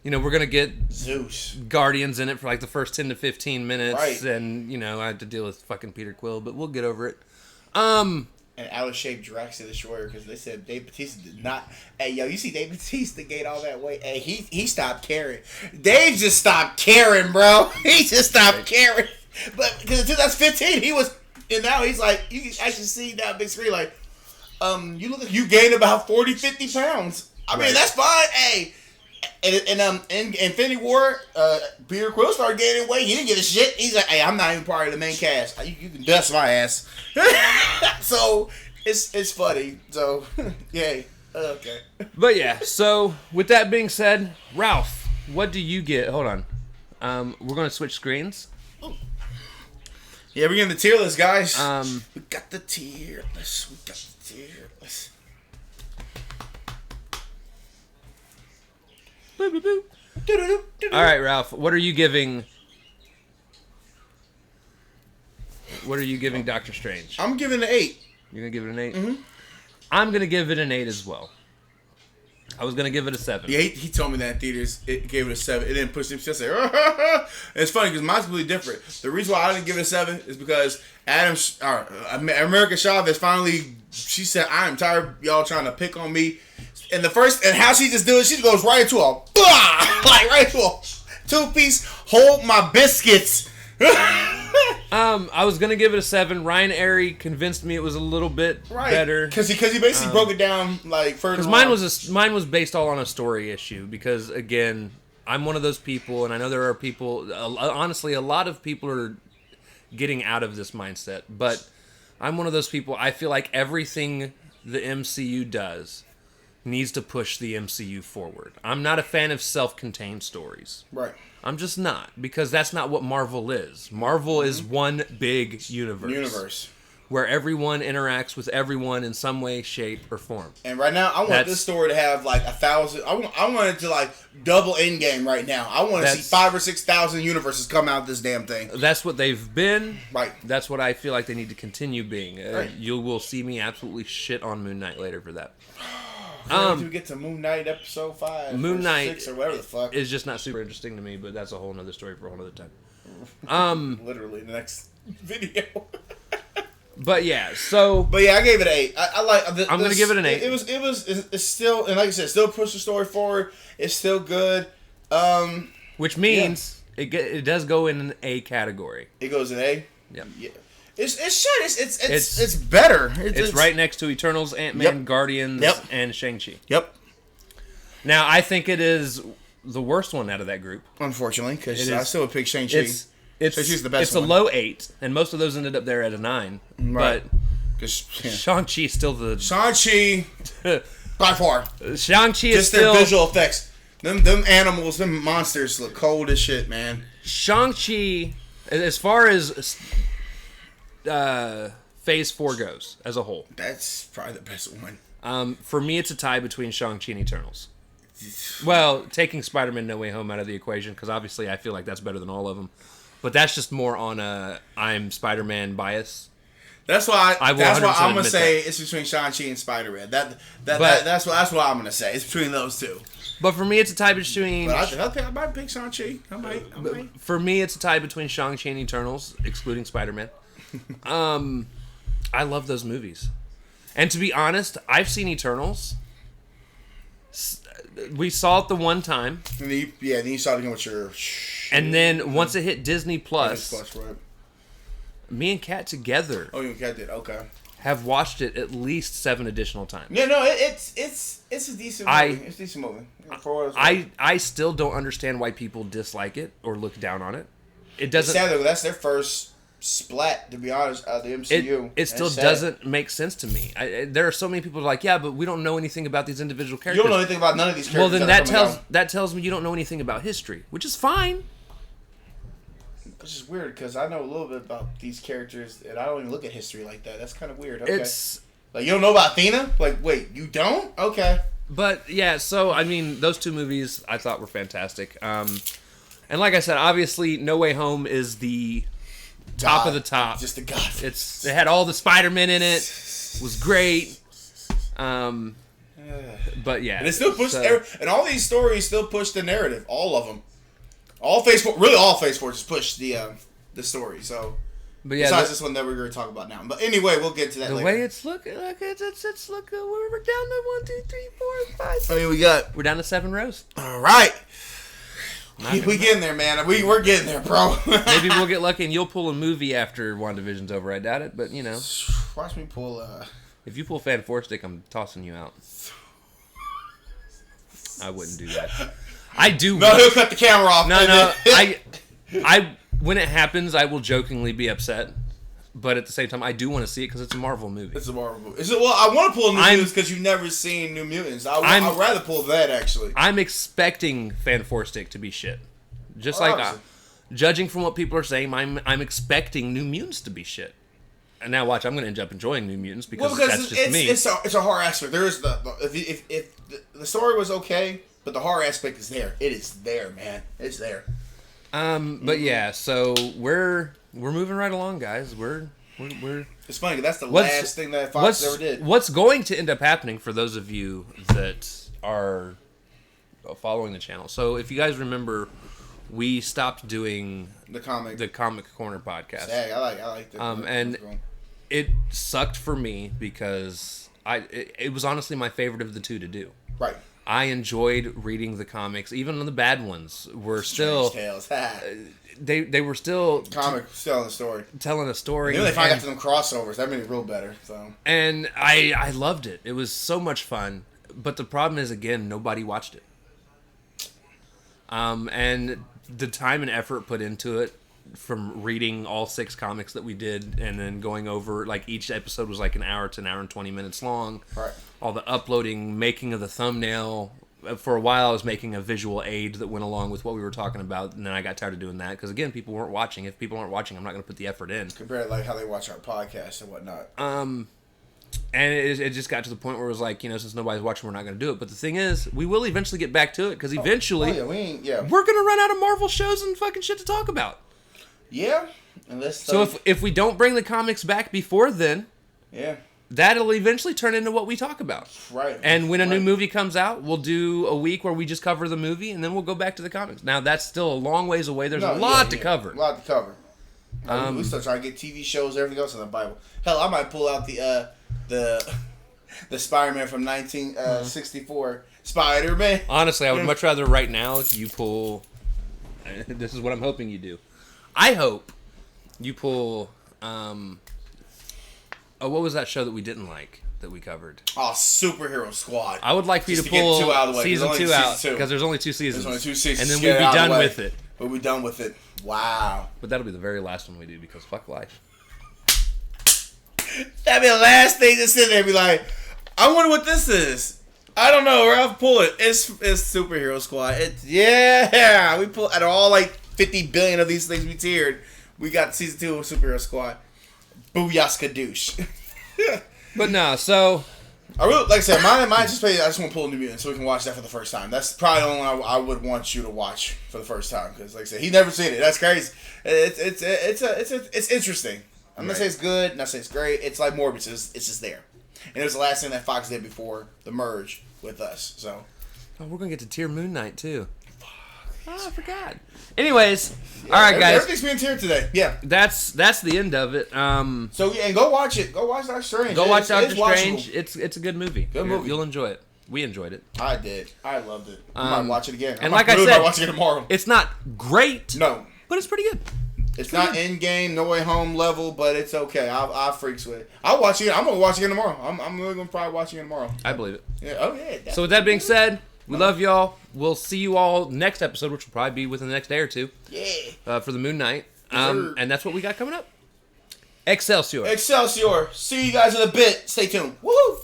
Speaker 1: we're going to get
Speaker 2: Zeus,
Speaker 1: Guardians in it for like the first 10 to 15 minutes,
Speaker 2: right.
Speaker 1: And I had to deal with fucking Peter Quill, but we'll get over it.
Speaker 2: And out-of-shape Drax the Destroyer, because they said Dave Bautista did not... Hey, yo, you see Dave Bautista gain all that weight? Hey, he stopped caring. Dave just stopped caring, bro. He just stopped caring. But because in 2015 he was, and now he's like, you can actually see that big screen like, you look like you gained about 40, 50 pounds. I mean, that's fine. Hey, and in Infinity War, Peter Quill started gaining weight. He didn't give a shit. He's like, hey, I'm not even part of the main cast. You can dust my ass. So it's funny. So yay. Okay.
Speaker 1: But yeah. So with that being said, Ralph, what do you get? Hold on. We're gonna switch screens.
Speaker 2: Yeah, we're getting the tier list, guys. We got the tier list.
Speaker 1: Boo, boo, boo. All right, Ralph. What are you giving? What are you giving Doctor Strange?
Speaker 2: I'm giving it an 8.
Speaker 1: You're gonna give it an 8?
Speaker 2: Mm-hmm.
Speaker 1: I'm gonna give it an 8 as well. I was gonna give it a 7.
Speaker 2: Yeah, he told me that in theaters. It gave it a 7. It didn't push him. Just say, it's funny because mine's completely different. The reason why I didn't give it a 7 is because America Chavez finally, she said, "I am tired of y'all trying to pick on me." And how she just do it, she goes right into a right into a 2-piece. Hold my biscuits.
Speaker 1: I was gonna give it a 7. Ryan Airy convinced me it was a little bit better
Speaker 2: because he basically broke it down like further.
Speaker 1: Because mine was based all on a story issue. Because again, I'm one of those people, and I know there are people. Honestly, a lot of people are getting out of this mindset, but I'm one of those people. I feel like everything the MCU does needs to push the MCU forward. I'm not a fan of self-contained stories.
Speaker 2: Right.
Speaker 1: I'm just not, because that's not what Marvel is. Marvel is one big universe. Where everyone interacts with everyone in some way, shape, or form.
Speaker 2: And right now, I want this story to have like 1,000. I want it to like double Endgame right now. I want to see 5,000 or 6,000 universes come out of this damn thing.
Speaker 1: That's what they've been.
Speaker 2: Right.
Speaker 1: That's what I feel like they need to continue being. Right. You will see me absolutely shit on Moon Knight later for that.
Speaker 2: We get to Moon Knight episode 5,
Speaker 1: Moon Knight
Speaker 2: 6 or whatever the fuck
Speaker 1: is just not super interesting to me, but that's a whole other story for a whole other time.
Speaker 2: Literally the next video.
Speaker 1: But yeah, I
Speaker 2: gave it an 8. I like.
Speaker 1: I'm gonna give it an 8.
Speaker 2: It's still, and like I said, still push the story forward. It's still good.
Speaker 1: Which means it does go in an A category.
Speaker 2: It goes in A.
Speaker 1: Yep.
Speaker 2: Yeah. It's better.
Speaker 1: It's right next to Eternals, Ant-Man, Guardians, and Shang-Chi.
Speaker 2: Yep.
Speaker 1: Now, I think it is the worst one out of that group.
Speaker 2: Unfortunately, because I still would pick Shang-Chi.
Speaker 1: Shang-Chi's
Speaker 2: the best
Speaker 1: It's
Speaker 2: one.
Speaker 1: a low 8, and most of those ended up there at a 9.
Speaker 2: Right.
Speaker 1: But Shang-Chi is still the...
Speaker 2: Shang-Chi, by far.
Speaker 1: Shang-Chi is
Speaker 2: Just
Speaker 1: still...
Speaker 2: their visual effects. Them animals, them monsters look cold as shit, man.
Speaker 1: Shang-Chi, as far as Phase 4 goes, as a whole.
Speaker 2: That's probably the best one.
Speaker 1: For me, it's a tie between Shang-Chi and Eternals. Well, taking Spider-Man No Way Home out of the equation, because obviously I feel like that's better than all of them. But that's just more on a I'm Spider-Man bias.
Speaker 2: That's why I'm gonna say
Speaker 1: that.
Speaker 2: It's between Shang-Chi and Spider-Man. That's what I'm gonna say. It's between those two.
Speaker 1: But for me, it's a tie between.
Speaker 2: But I might pick Shang-Chi. I might.
Speaker 1: For me, it's a tie between Shang-Chi and Eternals, excluding Spider-Man. I love those movies, and to be honest, I've seen Eternals. We saw it the one time.
Speaker 2: And then you saw it again with your...
Speaker 1: And then once it hit Disney Plus,
Speaker 2: right.
Speaker 1: me and Kat together...
Speaker 2: Oh, you and Kat did, okay.
Speaker 1: ...have watched it at least 7 additional times.
Speaker 2: Yeah, no, it's a decent movie. It's a decent movie.
Speaker 1: I still don't understand why people dislike it or look down on it. It doesn't...
Speaker 2: It's sad, though. That's their first splat, to be honest, out of the MCU.
Speaker 1: It still doesn't make sense to me. There are so many people who are like, yeah, but we don't know anything about these individual characters.
Speaker 2: You don't know anything about none of these characters.
Speaker 1: Well, then that tells me you don't know anything about history, which is fine.
Speaker 2: Which is weird, because I know a little bit about these characters, and I don't even look at history like that. That's kind of weird. Okay.
Speaker 1: It's...
Speaker 2: Like, you don't know about Athena? Like, wait, you don't? Okay.
Speaker 1: But, yeah, so, I mean, those 2 movies I thought were fantastic. And like I said, obviously, No Way Home is the... top of the top.
Speaker 2: Just the god.
Speaker 1: It had all the Spider-Men in it. It was great. But yeah.
Speaker 2: And it still pushed and all these stories still push the narrative. All of them. All Phase 4 just pushed the story. So
Speaker 1: but yeah,
Speaker 2: besides this one that we're going to talk about now. But anyway, we'll get to that later.
Speaker 1: The way it's looking, like it's looking, we're down to 1, 2, 3, 4, 5, 6.
Speaker 2: I mean, we're
Speaker 1: down to 7 rows.
Speaker 2: All right. We getting there, man. We're getting there, bro.
Speaker 1: Maybe we'll get lucky and you'll pull a movie after WandaVision's over. I doubt it, but you know.
Speaker 2: Watch me pull.
Speaker 1: If you pull Fan 4 Stick, I'm tossing you out. I wouldn't do that. I do.
Speaker 2: No, he'll cut the camera off.
Speaker 1: No. I when it happens, I will jokingly be upset. But at the same time, I do want to see it because it's a Marvel movie.
Speaker 2: It's a Marvel movie. Well, I want to pull New Mutants because you've never seen New Mutants. I'd rather pull that, actually.
Speaker 1: I'm expecting Fan 4 Stick to be shit. Just like, judging from what people are saying, I'm expecting New Mutants to be shit. And now watch, I'm going to end up enjoying New Mutants because that's just me.
Speaker 2: It's a horror aspect. There is if the story was okay, but the horror aspect is there. It is there, man. It's there.
Speaker 1: But yeah, so we're moving right along, guys. We're
Speaker 2: It's funny, that's the last thing that Fox ever did.
Speaker 1: What's going to end up happening for those of you that are following the channel? So if you guys remember, we stopped doing the Comic Corner podcast.
Speaker 2: Yeah, I like that.
Speaker 1: And it sucked for me because it was honestly my favorite of the 2 to do.
Speaker 2: Right.
Speaker 1: I enjoyed reading the comics, even the bad ones were still.
Speaker 2: Tales.
Speaker 1: They were still
Speaker 2: telling a story.
Speaker 1: And
Speaker 2: they finally got to them crossovers. That made it real better. So.
Speaker 1: And I loved it. It was so much fun. But the problem is, again, nobody watched it. And the time and effort put into it, from reading all 6 comics that we did, and then going over, like, each episode was like an hour to an hour and 20 minutes long.
Speaker 2: Right.
Speaker 1: All the uploading, making of the thumbnail. For a while, I was making a visual aid that went along with what we were talking about, and then I got tired of doing that because, again, people weren't watching. If people aren't watching, I'm not going to put the effort in.
Speaker 2: Compared to like how they watch our podcast and whatnot.
Speaker 1: And it just got to the point where it was like, since nobody's watching, we're not going to do it. But the thing is, we will eventually get back to it because eventually we're going to run out of Marvel shows and fucking shit to talk about.
Speaker 2: Yeah.
Speaker 1: So if we don't bring the comics back before then, that'll eventually turn into what we talk about.
Speaker 2: Right.
Speaker 1: And when a new movie comes out, we'll do a week where we just cover the movie, and then we'll go back to the comics. Now, that's still a long ways away. There's a lot to cover.
Speaker 2: A lot to cover. We still try to get TV shows, everything else in the Bible. Hell, I might pull out the Spider-Man from 1964. Spider-Man.
Speaker 1: Honestly, I would much rather right now you pull... This is what I'm hoping you do. I hope you pull... what was that show that we didn't like? that we covered.
Speaker 2: Oh, Superhero Squad.
Speaker 1: I would like for you to
Speaker 2: Just get
Speaker 1: pull
Speaker 2: 2 out of the way.
Speaker 1: season
Speaker 2: There's
Speaker 1: 2
Speaker 2: only
Speaker 1: out
Speaker 2: season 2.
Speaker 1: because there's only 2 seasons.
Speaker 2: There's only 2 seasons.
Speaker 1: And then
Speaker 2: Just
Speaker 1: we'd
Speaker 2: get
Speaker 1: be
Speaker 2: it out of
Speaker 1: done
Speaker 2: the way.
Speaker 1: with it.
Speaker 2: We'll be done with it. Wow.
Speaker 1: But that'll be the very last one we do because fuck life.
Speaker 2: That'd be the last thing to sit there and be like, I wonder what this is. I don't know. Ralph, pull it. It's Superhero Squad. We pull out of all like 50 billion of these things we tiered. We got season 2 of Superhero Squad. Booyah skadoosh.
Speaker 1: But no, so
Speaker 2: I really, like I said, my anticipated. I just want to pull New Mutant so we can watch that for the first time. That's probably the only one I would want you to watch for the first time because, like I said, he never seen it. That's crazy. It's interesting. I'm not saying it's good. I'm not saying it's great. It's like Morbius. It's just there, and it was the last thing that Fox did before the merge with us. So,
Speaker 1: we're gonna get to tier Moon Knight too. Oh, I forgot. Anyways, all right, guys.
Speaker 2: Everything's being tiered today. Yeah,
Speaker 1: that's the end of it.
Speaker 2: So yeah, and go watch it. Go watch Doctor Strange.
Speaker 1: Go watch Doctor
Speaker 2: watchable.
Speaker 1: Strange. It's a good movie.
Speaker 2: Good movie.
Speaker 1: You'll enjoy it. We enjoyed it.
Speaker 2: I did. I loved it. I might watch it again.
Speaker 1: And like I said,
Speaker 2: watch it tomorrow.
Speaker 1: It's not great.
Speaker 2: No,
Speaker 1: but it's pretty good.
Speaker 2: It's not Endgame, No Way Home level, but it's okay. I freaks with it. I'll watch it. I'm gonna watch it again tomorrow. I'm really gonna probably watch it again tomorrow.
Speaker 1: I believe it.
Speaker 2: Yeah. Oh yeah.
Speaker 1: So with that being said, we love y'all. We'll see you all next episode, which will probably be within the next day or two.
Speaker 2: Yeah.
Speaker 1: For the Moon Knight.
Speaker 2: Sure.
Speaker 1: And that's what we got coming up. Excelsior.
Speaker 2: Excelsior. See you guys in a bit. Stay tuned. Woo!